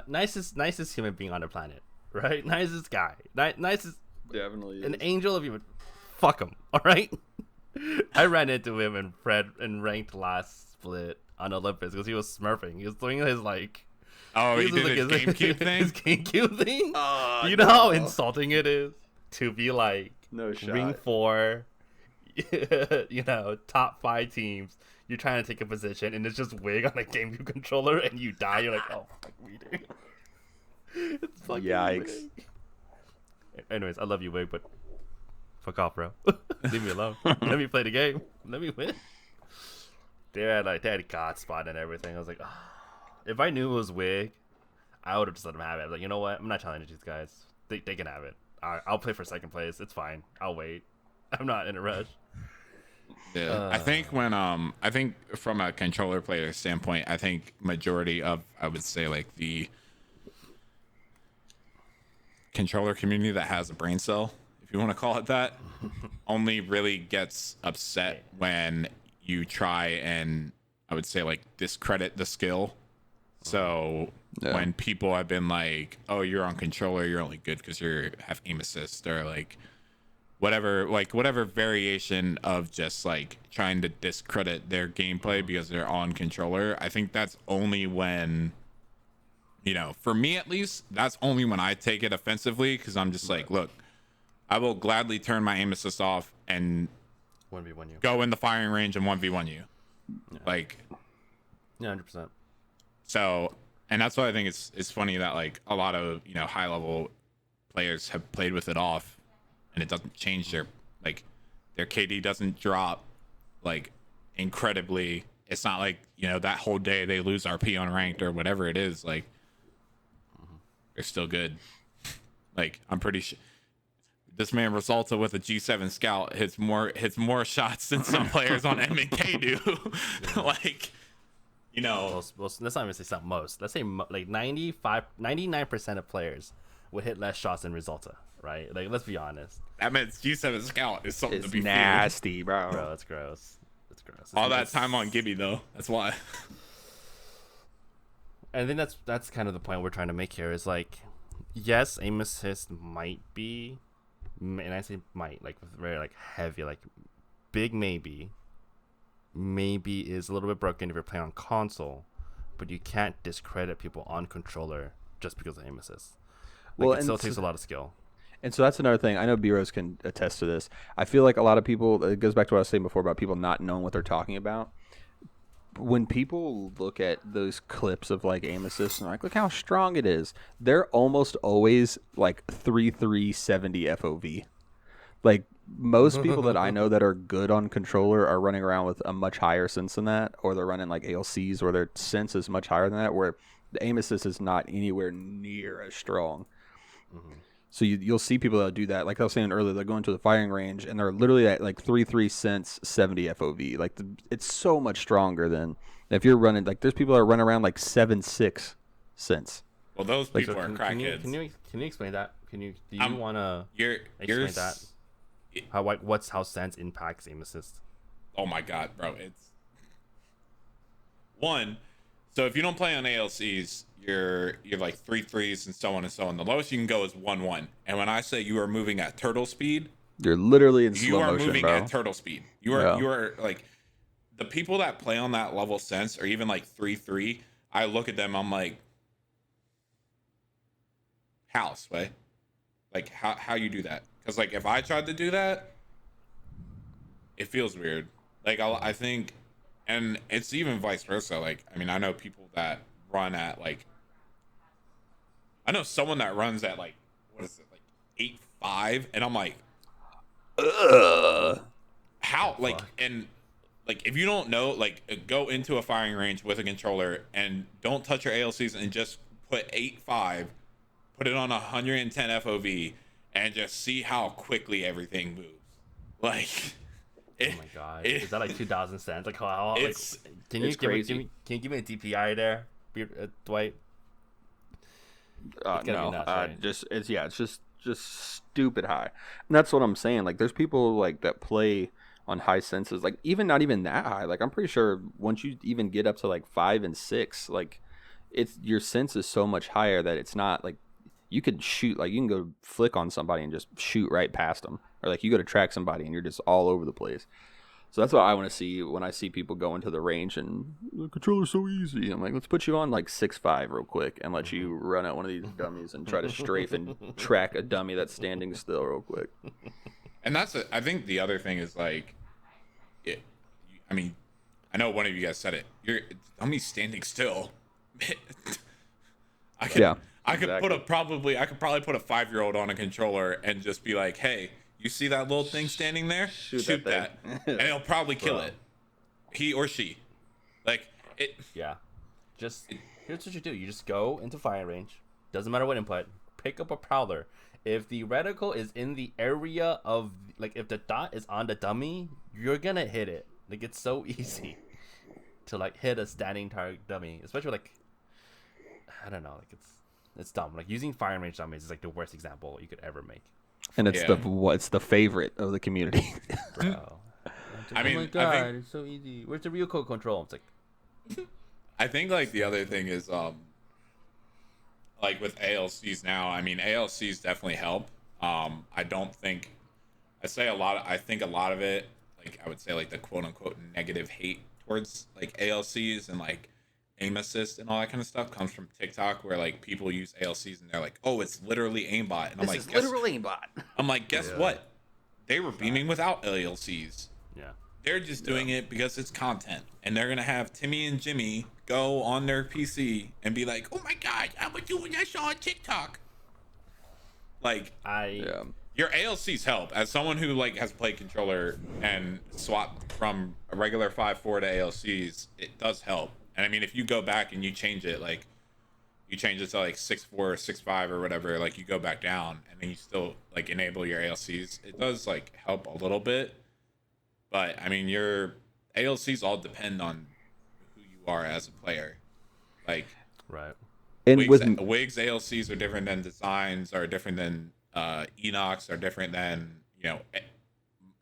nicest human being on the planet, right? Nicest guy, nicest, definitely an angel of human. Fuck him, all right. I ran into him in ranked last split on Olympus because he was smurfing. He was doing his like. Oh, he did his GameCube thing? His GameCube thing? You know how insulting it is to be like Ring 4, top 5 teams. You're trying to take a position, and it's just Wig on a GameCube controller, and you die. You're like, oh, fuck me, dude. It's fucking yikes. Wig. Anyways, I love you, Wig, but fuck off, bro. Leave me alone. Let me play the game. Let me win. They had God spot and everything. I was like, oh. If I knew it was Wig, I would have just let him have it. I was like, you know what? I'm not challenging these guys. They can have it. I'll play for second place. It's fine. I'll wait. I'm not in a rush. Yeah, I think I think from a controller player standpoint, I think majority of, I would say, like the controller community that has a brain cell, if you want to call it that, only really gets upset when you try and, I would say, like, discredit the skill. So when people have been like, oh, you're on controller, you're only good because you have aim assist, or like whatever variation of just like trying to discredit their gameplay because they're on controller, I think that's only when, you know, for me at least, that's only when I take it offensively, because I'm just like, look, I will gladly turn my aim assist off and 1v1 you. go in the firing range and 1v1 you. Yeah. Like, yeah, 100%. so, and that's why I think it's funny that like a lot of, you know, high level players have played with it off, and it doesn't change their KD doesn't drop like incredibly. It's not like, you know, that whole day they lose RP on ranked or whatever it is. Like, they're still good. Like, I'm pretty sure this man Resulta with a G7 Scout hits more shots than some players on MK do. Like, you know, let's not even say something most. Let's say like 99% of players would hit less shots than Resulta, right? Like, let's be honest. That means G7 Scout is something It's to be nasty, feared. Bro, it's gross. It's gross. All that time on Gibby though. That's why. I think that's kind of the point we're trying to make here. Is like, yes, aim assist might be, and I say might, like very like heavy, like big maybe is a little bit broken if you're playing on console, but you can't discredit people on controller just because of aim assist. Like, well, it still takes a lot of skill. And so that's another thing. I know B-Rose can attest to this. I feel like a lot of people, it goes back to what I was saying before about people not knowing what they're talking about. When people look at those clips of like aim assist and like, look how strong it is, they're almost always like 3-3-70 FOV. Like, most people that I know that are good on controller are running around with a much higher sense than that, or they're running like ALCs where their sense is much higher than that, where the aim assist is not anywhere near as strong. Mm-hmm. So you'll see people that do that. Like I was saying earlier, they're going to the firing range and they're literally at like 3-3 cents 70 FOV. Like, it's so much stronger than if you're running. Like, there's people that are running around like 7-6 cents. Well, those people are crackheads. Can you explain that? Do you want to explain that? How sense impacts aim assist? Oh my god, bro! It's one. So if you don't play on ALCs, you're like 3-3s and so on and so on. The lowest you can go is 1-1. And when I say you are moving at turtle speed, you're literally in slow motion, bro. You are moving at turtle speed. You are like, the people that play on that level sense, or even like 3-3. I look at them, I'm like, house way, like how you do that? Because like if I tried to do that, it feels weird. Like I think, and it's even vice versa. Like, I mean, I know people that run at like, I know someone that runs at like, what is it, like 8.5, and I'm like, how? Like, and like if you don't know, like go into a firing range with a controller and don't touch your ALCs and just put 8.5, put it on 110 FOV, and just see how quickly everything moves. Like, oh my god, is that like 2,000 cents? Like how? Like, can you give me a DPI there, Dwight? No, nuts, right? It's just stupid high, and that's what I'm saying. Like, there's people like that play on high senses, like even not even that high. Like, I'm pretty sure once you even get up to like 5 and 6, like it's your sense is so much higher that it's not like you could shoot, like you can go flick on somebody and just shoot right past them, or like you go to track somebody and you're just all over the place. So that's what I want to see when I see people go into the range and the controller's so easy. I'm like, let's put you on like 6.5 real quick and let you run at one of these dummies and try to strafe and track a dummy that's standing still real quick. And I think the other thing is like, I mean, I know one of you guys said it. Dummy's standing still. I could probably put a 5-year-old on a controller and just be like, hey, you see that little thing standing there? Shoot that. And he'll probably kill it. He or she. Like, it. Yeah. Here's what you do. You just go into firing range. Doesn't matter what input. Pick up a Prowler if the reticle is in the area of like if the dot is on the dummy, you're gonna hit it. Like it's so easy to like hit a standing target dummy, especially like I don't know, like it's dumb. Like using firing range dummies is like the worst example you could ever make. And it's the favorite of the community. Bro. I mean, oh my god, it's so easy. Where's the real code control? It's like I think like the other thing is like with ALCs now, I mean ALCs definitely help. I don't think I think a lot of it, like I would say like the quote unquote negative hate towards like ALCs and like aim assist and all that kind of stuff comes from TikTok, where like people use ALCs and they're like, oh, it's literally aimbot. And I'm like, literally aimbot. I'm like, guess what? They were beaming without ALCs. yeah. They're just doing it because it's content, and they're gonna have Timmy and Jimmy go on their PC and be like, "Oh my god, I was doing that show on TikTok." Like, your ALCs help. As someone who like has played controller and swapped from a regular 5.4 to ALCs, it does help. And I mean, if you go back and you change it, like you change it to like 6.4 or 6.5 or whatever, like you go back down and then you still like enable your ALCs, it does like help a little bit. But I mean, your ALCs all depend on who you are as a player. Like, right. And Wigs ALCs are different than designs, are different than Enox, are different than, you know,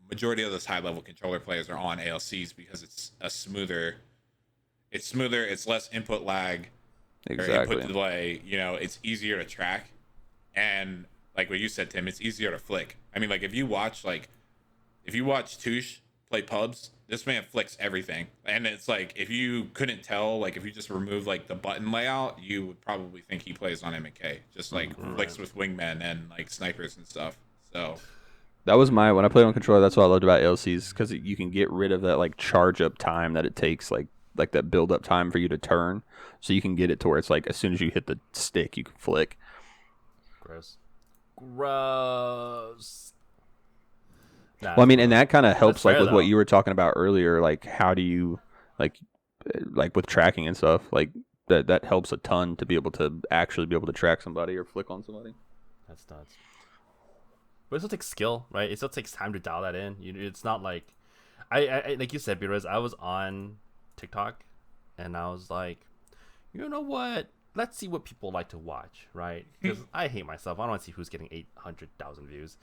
majority of those high level controller players are on ALCs because it's smoother, it's less input lag, exactly. or input delay. You know, it's easier to track, and like what you said, Tim, it's easier to flick. I mean, like if you watch Touche play pubs, this man flicks everything, and it's like if you couldn't tell, like if you just remove like the button layout, you would probably think he plays on M&K, just like flicks with wingmen and like snipers and stuff. So that was when I played on controller. That's what I loved about ALCs, because you can get rid of that like charge up time that it takes, like that build up time for you to turn, so you can get it to where it's like as soon as you hit the stick, you can flick. Gross. Well, I mean, and that kind of helps, like, with though. what you were talking about earlier. Like, how do you, like with tracking and stuff, like, that helps a ton to be able to actually be able to track somebody or flick on somebody. That's nuts. But it still takes skill, right? It still takes time to dial that in. It's not like, I like you said, because I was on TikTok, and I was like, you know what? Let's see what people like to watch, right? Because I hate myself. I don't want to see who's getting 800,000 views.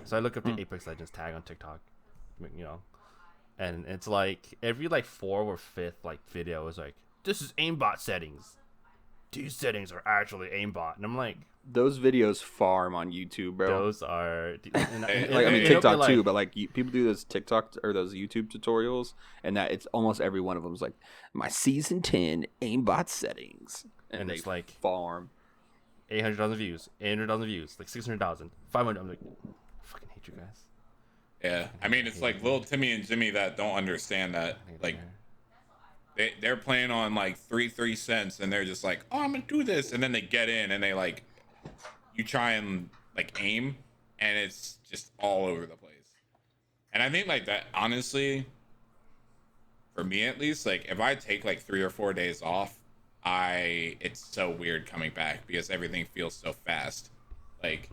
So I look up the Apex Legends tag on TikTok, you know, and it's like every like 4th or 5th like video is like, this is aimbot settings. These settings are actually aimbot, and I'm like, those videos farm on YouTube, bro. those are I mean TikTok too, but like people do those TikTok or those YouTube tutorials, and that it's almost every one of them is like my season 10 aimbot settings. And it's like farm 800,000 views, 800,000 views, like 600,000, 500. I'm like, I fucking hate you guys. yeah, I mean, it's like little Timmy and Jimmy that don't understand that, like they're playing on like 3 cents, and they're just like, oh, I'm gonna do this, and then they get in and they like, you try and like aim, and it's just all over the place. And I think like that, honestly, for me at least, like if I take like 3 or 4 days off, it's so weird coming back because everything feels so fast. Like,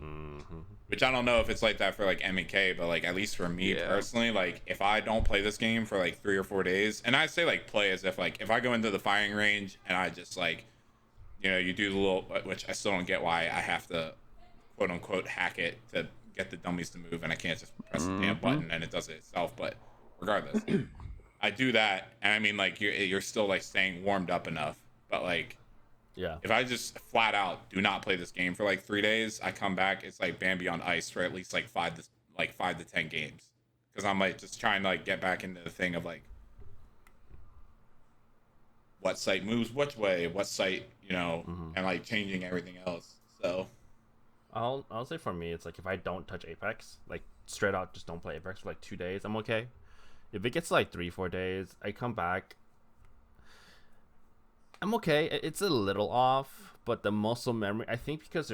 which I don't know if it's like that for like M&K, but like at least for me personally, like if I don't play this game for like 3 or 4 days, and I say like play as if like if I go into the firing range and I just like, you know, you do the little, which I still don't get why I have to quote unquote hack it to get the dummies to move, and I can't just press the damn button and it does it itself. But regardless, I do that, and I mean like you're still like staying warmed up enough. But like, yeah, if I just flat out do not play this game for like 3 days, I come back, it's like Bambi on ice for at least like 5 to 10 games, because I'm like just trying to like get back into the thing of like what site moves which way, what site, you know, and like changing everything else. So I'll say for me, it's like if I don't touch Apex, like straight out, just don't play Apex for like 2 days, I'm okay. If it gets to like 3-4 days, I come back, I'm okay. It's a little off, but the muscle memory, I think because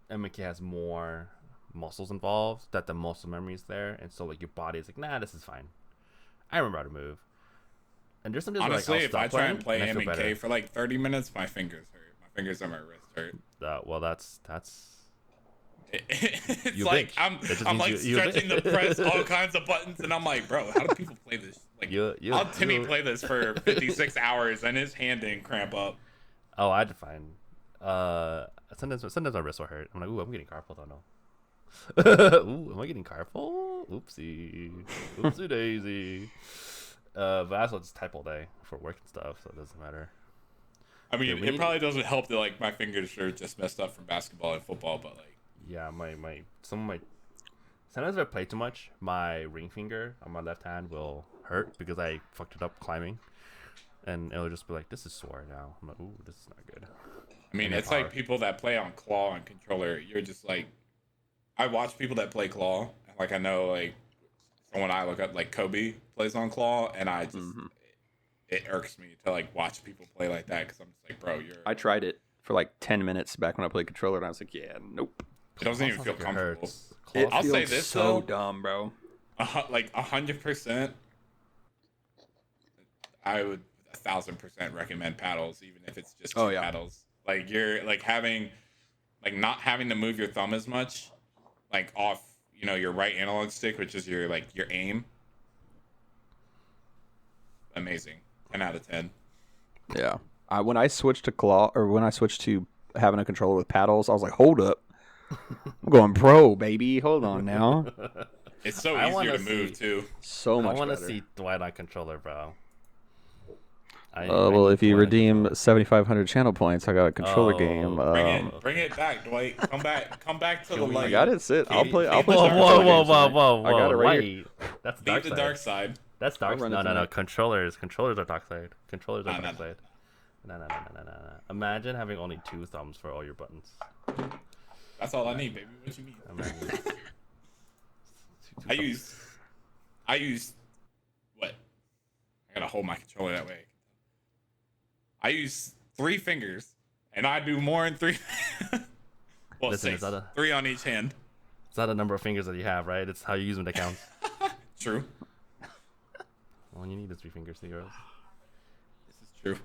M&K has more muscles involved, that the muscle memory is there, and so like your body is like, nah, this is fine. I remember how to move. And there's some days honestly, where, like, if I try and play M&K for like 30 minutes, my fingers hurt. My fingers on my wrist hurt. Well, that's It's You like bitch. It just I'm means like you stretching to bitch. press all kinds of buttons, and I'm like, bro, how do people play this? Like, how Timmy play this for 56 hours and his hand didn't cramp up? Oh, I define. Sometimes my wrists will hurt. I'm like, ooh, I'm getting carpal tunnel. Ooh, am I getting carpal? Oopsie, oopsie daisy. But I also just type all day for work and stuff, so it doesn't matter. I mean, it probably doesn't help that like my fingers are just messed up from basketball and football, but like, yeah, sometimes if I play too much, my ring finger on my left hand will hurt because I fucked it up climbing, and it'll just be like, this is sore now. I'm like, ooh, this is not good. I mean, it's like people that play on claw and controller. You're just like, I watch people that play claw, and like I know like from when I look up like Kobe plays on claw, and I just it irks me to like watch people play like that because I'm just like, bro, I tried it for like 10 minutes back when I played controller, and I was like, yeah, nope. It doesn't even feel comfortable. It I'll feels say this so though, dumb, bro. like 100%. I would 1,000% recommend paddles, even if it's just two paddles. Like you're like having, like not having to move your thumb as much, like off, you know, your right analog stick, which is your like your aim. Amazing, 10 out of 10. Yeah, when I switched to claw, or when I switched to having a controller with paddles, I was like, hold up, I'm going pro, baby. Hold on now. It's so easier to move too. So much. I want to better. see Dwight on controller, bro. Well, if you redeem 7,500 channel points, I got a controller game. Bring it back, Dwight. Come back to the light. I got it. Sit. I'll play. Whoa, I got it right here. That's Leave the dark side. That's dark side. No. Controllers are dark side. Controllers are dark side. No. Imagine having only 2 thumbs for all your buttons. That's all I need, baby. What you mean? I use what? I gotta hold my controller that way. I use 3 fingers, and I do more than 3. Well, Listen, 6. 3 on each hand. It's not a number of fingers that you have, right? It's how you use them that counts. True. All you need is 3 fingers to yours. This is true.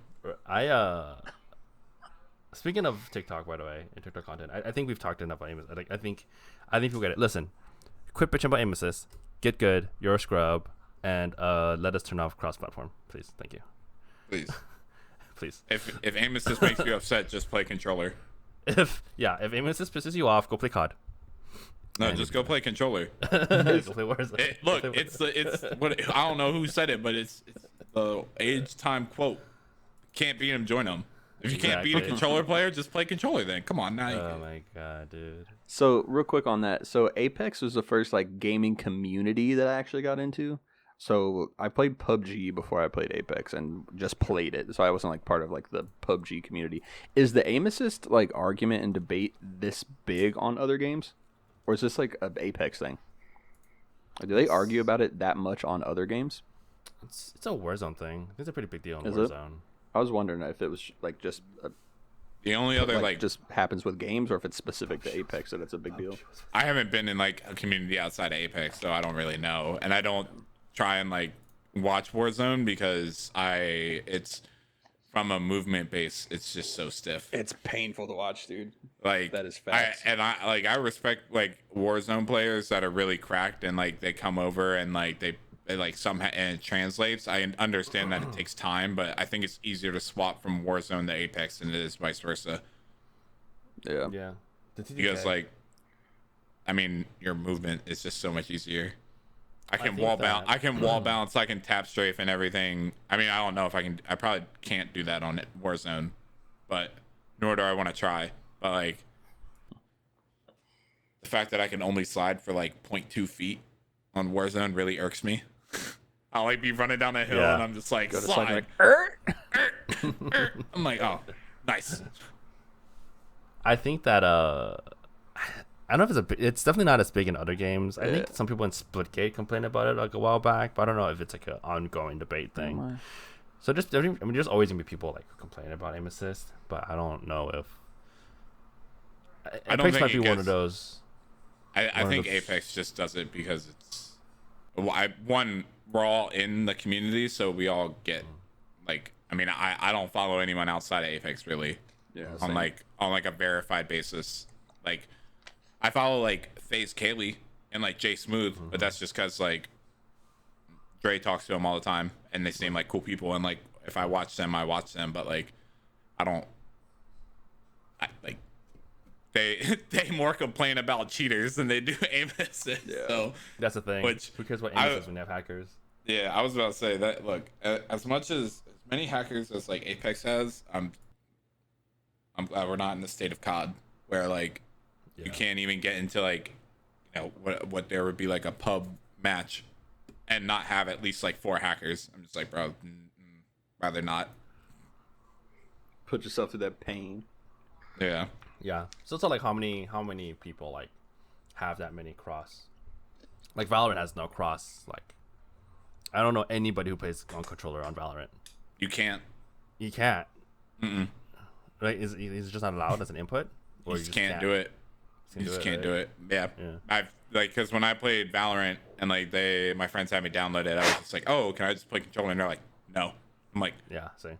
Speaking of TikTok, by the way, and TikTok content, I think we've talked enough about aim. Like, I think people get it. Listen, quit bitching about aim assist. Get good. You're a scrub, and let us turn off cross-platform, please. Thank you. Please. Please. If aim assist makes you upset, just play controller. If aim assist pisses you off, go play COD. No, just go play controller. Go play Warzone. Look, it's what I don't know who said it, but it's the age time quote. Can't beat him, join him. If you can't beat a controller player, just play controller then. Come on now. Oh my god, dude. So real quick on that. So Apex was the first like gaming community that I actually got into. So I played PUBG before I played Apex and just played it. So I wasn't like part of like the PUBG community. Is the aim assist like argument and debate this big on other games? Or is this like an Apex thing? Like, do they argue about it that much on other games? It's a Warzone thing. It's a pretty big deal in Is Warzone. I was wondering if it was like just The only other like just happens with games, or if it's specific to Apex that it's a big deal. I haven't been in like a community outside of Apex, so I don't really know, and I don't try and like watch Warzone because it's from a movement base. It's just so stiff. It's painful to watch, dude. Like that is facts. I respect like Warzone players that are really cracked and like they come over and like they like somehow and it translates. I understand that it takes time, but I think it's easier to swap from Warzone to Apex than it is vice versa. Yeah. Because like, I mean, your movement is just so much easier. I can think wall bounce. I can wall bounce. I can tap strafe and everything. I mean, I don't know if I can. I probably can't do that on Warzone, but nor do I want to try. But like, the fact that I can only slide for like 0.2 feet on Warzone really irks me. I'll like be running down a hill and I'm just like slide. I'm like, oh, nice. I think that I don't know if it's definitely not as big in other games. I think some people in Splitgate complained about it like a while back, but I don't know if it's like an ongoing debate thing. So there's always gonna be people like complaining about aim assist, but I don't know if Apex might be one of those. I think Apex just does it because it's we're all in the community, so we all get like. I mean, I don't follow anyone outside of Apex really. Yeah. On like a verified basis, like I follow like FaZe Kaylee and like Jay Smooth, but that's just because like Dre talks to them all the time, and they seem like cool people. And like if I watch them, I watch them, but like I don't. Like they more complain about cheaters than they do aim assist. Yeah. So That's the thing. Which Who cares what aim assist when you have hackers? yeah, I was about to say that. Look, as much as many hackers as like Apex has, I'm glad we're not in the state of COD where like you can't even get into like what there would be like a pub match and not have at least like 4 hackers. I'm just like, bro, rather not. Put yourself through that pain. Yeah. Yeah. So it's not like how many people like have that many cross. Like Valorant has no cross. Like I don't know anybody who plays on controller on Valorant. You can't. You can't. Right? Is it just not allowed as an input? Or you just can't do it. You just can't do it. Yeah. I've like because when I played Valorant and like my friends had me download it, I was just like, oh, can I just play controller? And they're like, no. I'm like, yeah. See.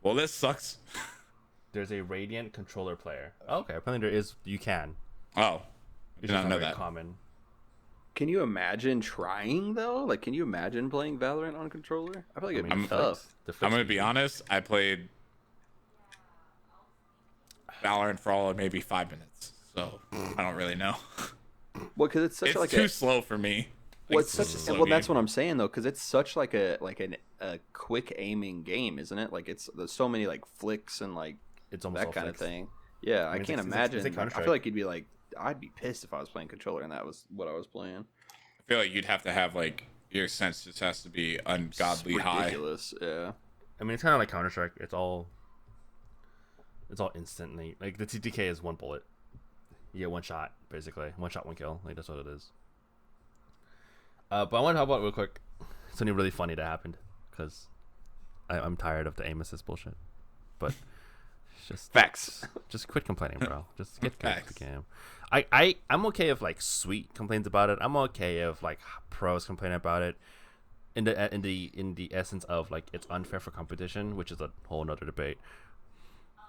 Well, this sucks. There's a Radiant controller player. Oh, okay, apparently there is. You can. Oh, It's did not just know very that. common. Can you imagine trying though? Like, can you imagine playing Valorant on controller? I feel like it'd be tough. I'm gonna be honest. I played Valorant for all of maybe 5 minutes, so I don't really know. Well, because it's such It's like too slow for me. Well, Like, it's it's such. a slow Well, that's game. what I'm saying though, because it's such like a quick aiming game, isn't it? Like there's so many like flicks and like It's almost that all kind of fixed. thing. Yeah, I mean, can't it's like imagine. Like, I Counter-Strike. feel like you'd be like, I'd be pissed if I was playing controller and that was what I was playing. I feel like you'd have to have like your sense just has to be ungodly It's high. ridiculous. Yeah. I mean, it's kind of like Counter Strike. It's all instantly. Like the TTK is one bullet. You get one shot, basically. One shot, one kill. Like that's what it is. But I want to talk about real quick something really funny that happened because I'm tired of the aim assist bullshit. But it's just Facts. just quit complaining, bro. Just get Facts. the game. I'm okay if like Sweet complains about it. I'm okay if like pros complain about it. In the essence of like it's unfair for competition, which is a whole nother debate.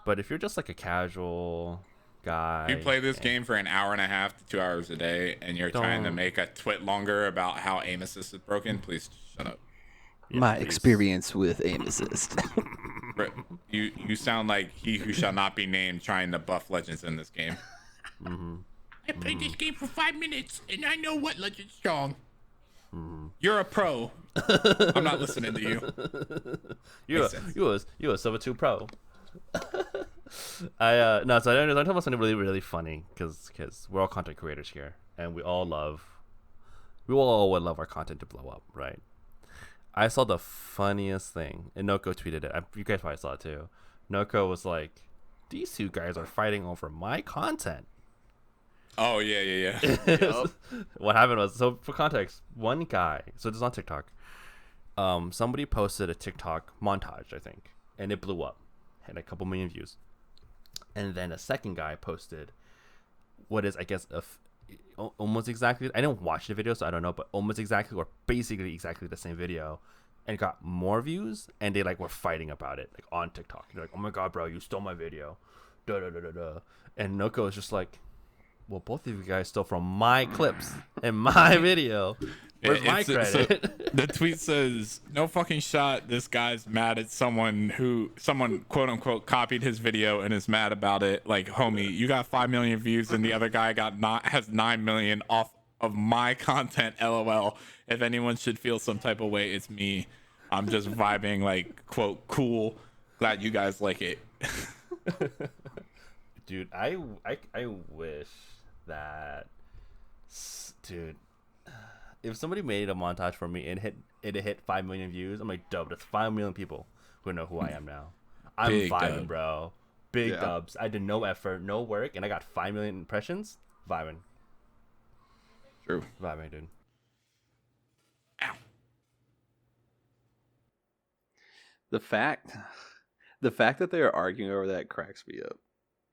But if you're just like a casual guy, If you play this game for an hour and a half to 2 hours a day, and you're trying to Don't. make a twit longer about how aim assist is broken, please shut up. My please. experience with aim assist. Bro, you sound like he who shall not be named trying to buff legends in this game. I played this game for 5 minutes and I know what legend's strong. You're a pro. I'm not listening to you. Makes sense. you're a Silver 2 Pro. I no, so I'm talking about something really really funny because we're all content creators here and we all would love our content to blow up, right? I saw the funniest thing, and Noko tweeted it. You guys probably saw it too. Noko was like, "These two guys are fighting over my content." Oh yeah. What happened was, so for context, one guy, so this is on TikTok, somebody posted a TikTok montage, I think, and it blew up, had a couple million views. And then a second guy posted what is, I guess, almost exactly, I didn't watch the video, so I don't know, but almost exactly or basically exactly the same video, and it got more views, and they like were fighting about it like on TikTok. They're like, "Oh my god, bro, you stole my video," and Noko is just like, "Well, both of you guys stole from my clips and my video. Where's my credit?" The tweet says, "No fucking shot. This guy's mad at someone quote unquote copied his video and is mad about it. Like, homie, you got 5 million views and the other guy has 9 million off of my content. LOL. If anyone should feel some type of way, it's me. I'm just vibing. Like, quote, cool. Glad you guys like it." Dude, I wish that, dude, if somebody made a montage for me and it hit 5 million views, I'm like, dope, that's 5 million people who know who I am now. I'm Big vibing, dub. bro. Big Yeah. dubs. I did no effort, no work, and I got 5 million impressions. Vibing, True. dude. The fact that they are arguing over that cracks me up.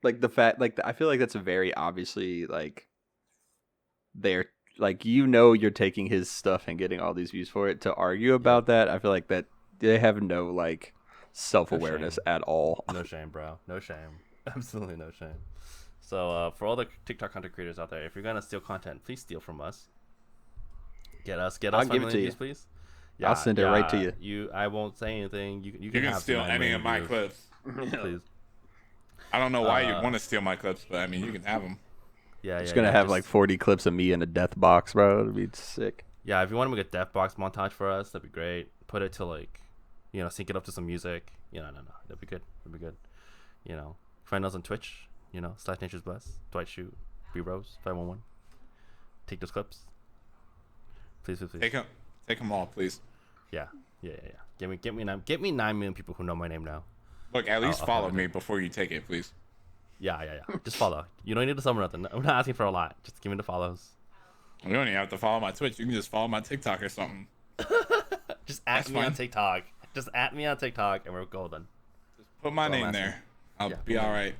Like the fact, like I feel like that's a very obviously like they're like you're taking his stuff and getting all these views for it to argue about that. I feel like that they have no like self-awareness at all. No shame, bro. No shame. Absolutely no shame. So for all the TikTok content creators out there, if you're gonna steal content, please steal from us. Get us I'll 5 give it to million you. views, please. I'll send it right to you. I won't say anything. You You can can have steal 9 any million of my views, clips. please. I don't know why you want to steal my clips, but I mean, you can have them. Yeah, Just gonna have like 40 clips of me in a death box, bro. It'd be sick. Yeah, if you want to make a death box montage for us, that'd be great. Put it to like, sync it up to some music. No, that'd be good. That'd be good. Find us on Twitch. /Nature's Bless, Dwight Shoot, B Rose 511. Take those clips. Please. Take them all, please. Yeah. Get me 9 million people who know my name now. Look, at least follow me before you take it, please. Yeah. Just follow. You don't need to summon nothing. I'm not asking for a lot. Just give me the follows. You don't even have to follow my Twitch. You can just follow my TikTok or something. Just at me on TikTok. Just at me on TikTok, and we're golden. Just put my name there. I'll be all right.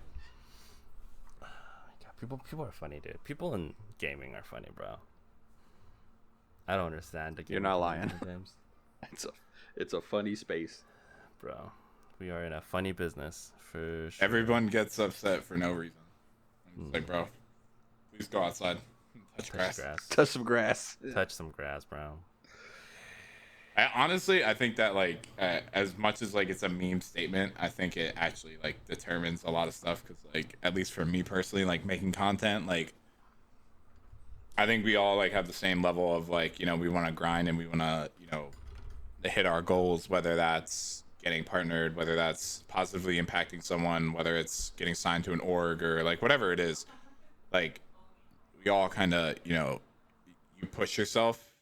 God, people are funny, dude. People in gaming are funny, bro. I don't understand. You're not lying. It's a funny space, bro. We are in a funny business for sure. Everyone gets upset for no reason. I'm just like, bro, please go outside. Touch grass. Touch some grass. Touch some grass, bro. Honestly, I think that like as much as like it's a meme statement, I think it actually like determines a lot of stuff because like at least for me personally, like making content, like I think we all like have the same level of like we want to grind and we want to hit our goals, whether that's getting partnered, whether that's positively impacting someone, whether it's getting signed to an org or like whatever it is, like we all kind of you push yourself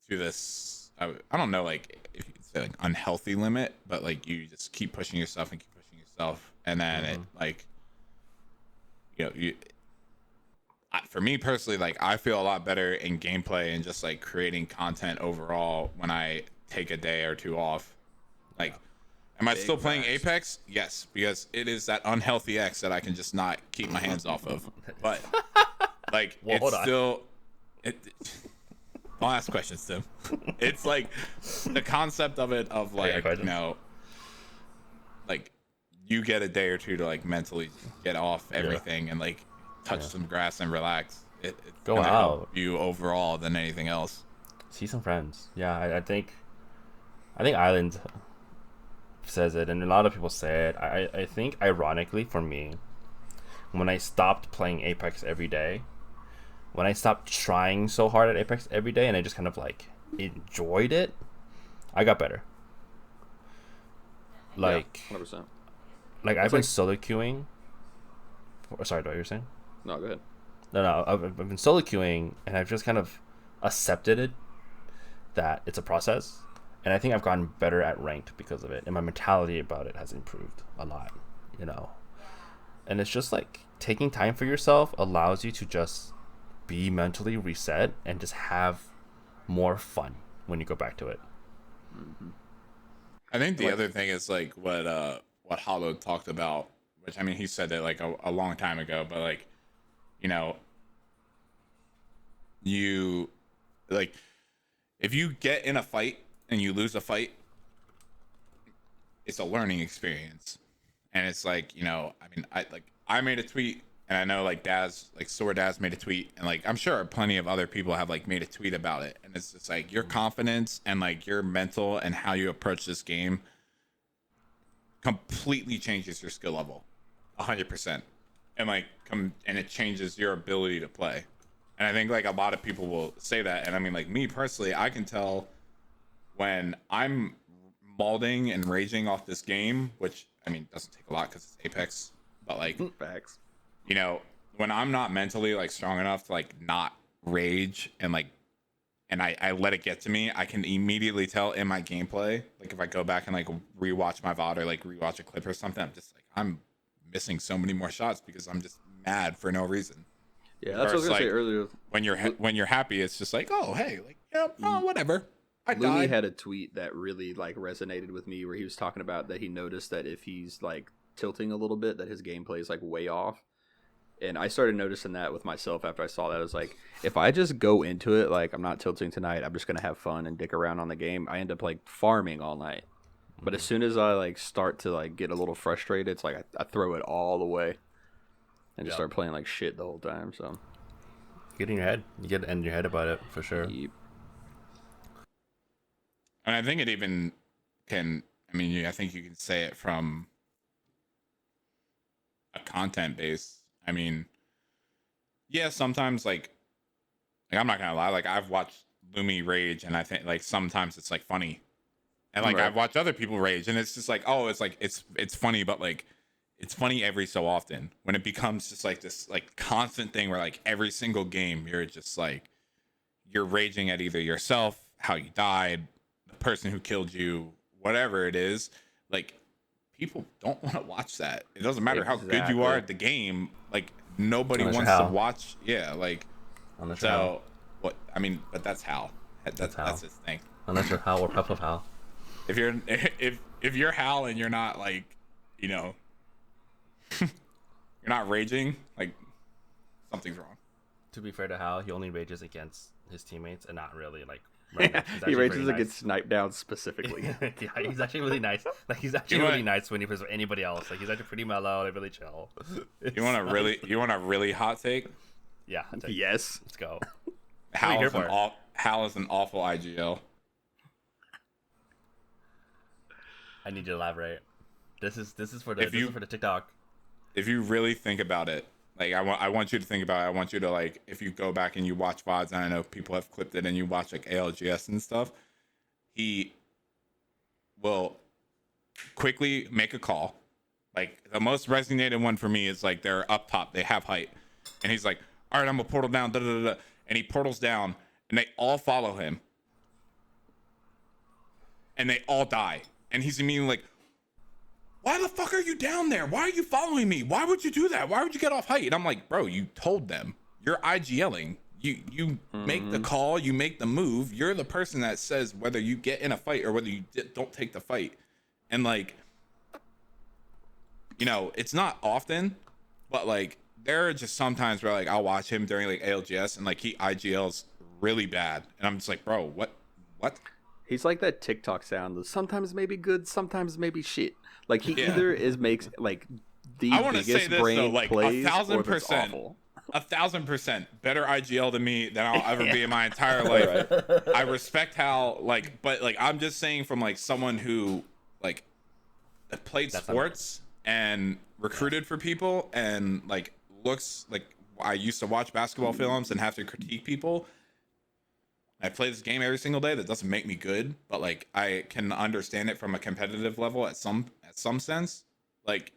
to this. I don't know, like if you could say like unhealthy limit, but like you just keep pushing yourself and keep pushing yourself, and then it like for me personally, like I feel a lot better in gameplay and just like creating content overall when I take a day or two off. Like, am I still playing Apex? Yes, because it is that unhealthy X that I can just not keep my hands off of. But like, it's still. Don't ask questions, Tim. It's like the concept of it of like like you get a day or two to like mentally get off everything and like touch some grass and relax. It's go out help you overall than anything else. See some friends. Yeah, I think Island says it, and a lot of people say it. I think ironically for me, when I stopped playing Apex every day, when I stopped trying so hard at Apex every day and I just kind of like enjoyed it, I got better. Like 100%. Like I've been solo queuing. Sorry, what you were saying? No, go ahead. No, I've been solo queuing and I've just kind of accepted it, that it's a process, and I think I've gotten better at ranked because of it, and my mentality about it has improved a lot, and it's just like taking time for yourself allows you to just be mentally reset and just have more fun when you go back to it. I think the other thing is like what Hollow talked about, which I mean he said that like a long time ago, but like you like if you get in a fight and you lose a fight, it's a learning experience. And it's like, I made a tweet, and I know like Sword Daz made a tweet, and like I'm sure plenty of other people have like made a tweet about it. And it's just like your confidence and like your mental and how you approach this game completely changes your skill level 100%. And like and it changes your ability to play. And I think like a lot of people will say that. And I mean, like me personally, I can tell when I'm malding and raging off this game, which I mean doesn't take a lot because it's Apex, but like facts. When I'm not mentally like strong enough to like not rage and like I let it get to me, I can immediately tell in my gameplay. Like if I go back and like rewatch my VOD or like rewatch a clip or something, I'm just like I'm missing so many more shots because I'm just mad for no reason. Yeah, that's what I was gonna say earlier. When you're happy, it's just like, oh hey, like whatever. Looney had a tweet that really like resonated with me, where he was talking about that he noticed that if he's like tilting a little bit, that his gameplay is like way off. And I started noticing that with myself after I saw that. I was like, if I just go into it like I'm not tilting tonight, I'm just gonna have fun and dick around on the game, I end up like farming all night. But as soon as I like start to like get a little frustrated, it's like I throw it all away. and just start playing like shit the whole time. So get in your head. You get in your head about it for sure. Yep. And I think it even can. I mean, I think you can say it from a content base. I mean, yeah, sometimes like I'm not gonna lie, like I've watched Lumi rage, and I think like sometimes it's like funny, and like I've watched other people rage, and it's just like, oh, it's like it's funny, but like it's funny every so often. When it becomes just like this like constant thing where like every single game you're just like you're raging at either yourself, how you died, the person who killed you, whatever it is, like people don't want to watch that. It doesn't matter how good you are at the game, like nobody wants to watch. Yeah, like so what I mean, but that's Hal. That's his thing. Unless you're Hal or Puff of Hal. If you're Hal and you're not like, you know, you're not raging, like something's wrong. To be fair to Hal, he only rages against his teammates and not really like. He rages against Snipe Down specifically. Yeah, he's actually really nice. Like he's actually really nice when he plays with anybody else. Like he's actually pretty mellow, like really chill. You want a really hot take? Yeah. Yes. Let's go. Hal is an awful IGL. I need you to elaborate. This is for the TikTok. If you really think about it, like I want you to think about it. I want you to like, if you go back and you watch VODs, and I know people have clipped it, and you watch like ALGS and stuff, he will quickly make a call. Like the most resonated one for me is like they're up top, they have height, and he's like, all right, I'm gonna portal down, and he portals down, and they all follow him, and they all die, and he's immediately like, why the fuck are you down there? Why are you following me? Why would you do that? Why would you get off height? And I'm like, bro, you told them. You're IGLing. You make the call. You make the move. You're the person that says whether you get in a fight or whether you don't take the fight. And like, you know, it's not often, but like there are just sometimes where like I'll watch him during like ALGS and like he IGLs really bad. And I'm just like, bro, what? He's like that TikTok sound that sometimes maybe good, sometimes maybe shit. Like he either makes like the biggest brain though, like plays 1,000%, 1,000% better IGL than me than I'll ever be in my entire life. Right. I respect how like, but like I'm just saying from like someone who like played sports and recruited for people and like looks like I used to watch basketball films and have to critique people. I play this game every single day. That doesn't make me good, but like I can understand it from a competitive level at some sense. Like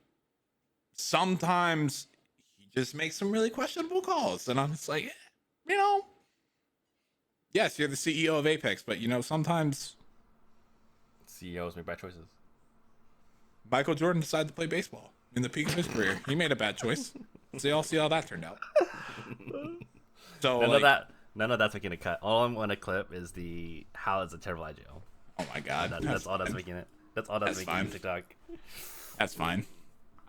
sometimes he just makes some really questionable calls, and I'm just like, you know, yes, you're the CEO of Apex, but you know sometimes CEOs make bad choices. Michael Jordan decided to play baseball in the peak of his career. He made a bad choice. So y'all see how that turned out. So None of that's making a cut. All I'm going to clip is the Hal is a terrible IGL. Oh my god, that's all that's making it. That's all that's making TikTok. That's fine.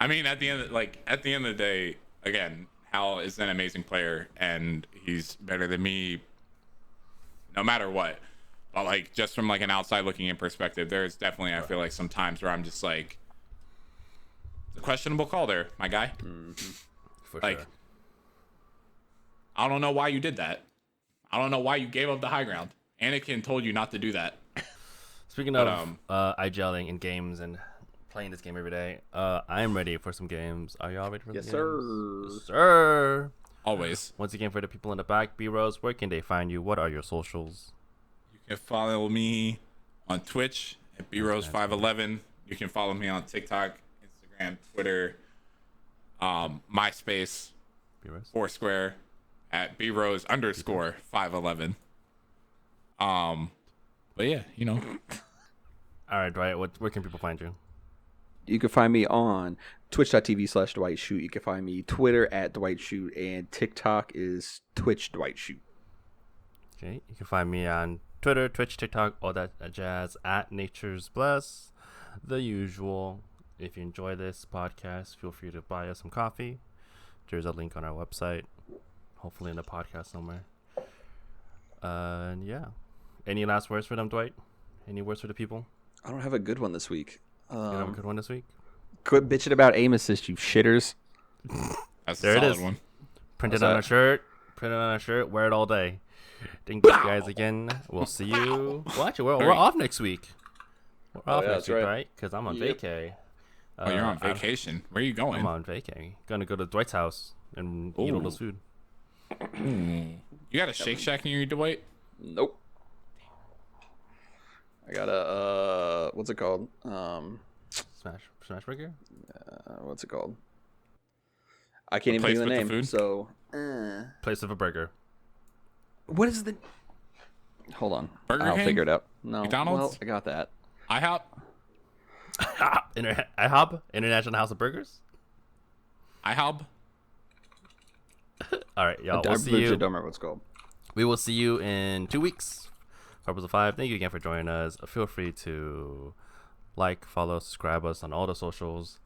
I mean, at the end of the day, again, Hal is an amazing player, and he's better than me, no matter what. But like, just from like an outside looking in perspective, there's definitely I feel like some times where I'm just like, it's a questionable call there, my guy. Mm-hmm. For like, sure. I don't know why you did that. I don't know why you gave up the high ground. Anakin told you not to do that. Speaking of IGLing in games and playing this game every day, I am ready for some games. Are y'all ready for yes, sir. Yes, sir. Always. Once again, for the people in the back, B-Rose, where can they find you? What are your socials? You can follow me on Twitch at BRose511. You can follow me on TikTok, Instagram, Twitter, MySpace, B-Rose? Foursquare, at BRose_511. But yeah, you know. All right, Dwight, where can people find you? You can find me on twitch.tv/DwightShoot. You can find me Twitter at DwightShoot, and TikTok is Twitch DwightShoot. Okay, you can find me on Twitter, Twitch, TikTok, all that jazz at Nature's Bless. The usual. If you enjoy this podcast, feel free to buy us some coffee. There's a link on our website. Hopefully in the podcast somewhere. And yeah. Any last words for them, Dwight? Any words for the people? I don't have a good one this week. You have a good one this week? Quit bitching about aim assist, you shitters. That's There a it solid is. one. Printed How's on that? a shirt. Printed on a shirt. Wear it all day. Thank you guys again. We'll see you. Well, actually, we're off next week. We're off yeah, next that's week, right. right? Because I'm on Yep. vacay. Oh, you're on vacation. Where are you going? I'm on vacay. Gonna go to Dwight's house and eat all Ooh. those food. You got a Shake Shack near you, Dwight? Nope. I got a what's it called? Smash burger. What's it called? I can't even place think of the with the name. food? So, Place of a burger. what is the? Hold on, Burger I'll King? figure it out. No, McDonald's? Well, I got that. IHOP? IHOP, International House of Burgers. IHOB? All right, y'all. I We'll see legit you. don't remember what it's called. We will see you in 2 weeks. Purpose of 5. Thank you again for joining us. Feel free to like, follow, subscribe us on all the socials.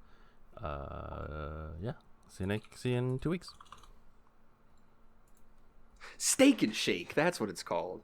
Yeah. See you in 2 weeks. Steak and Shake. That's what it's called.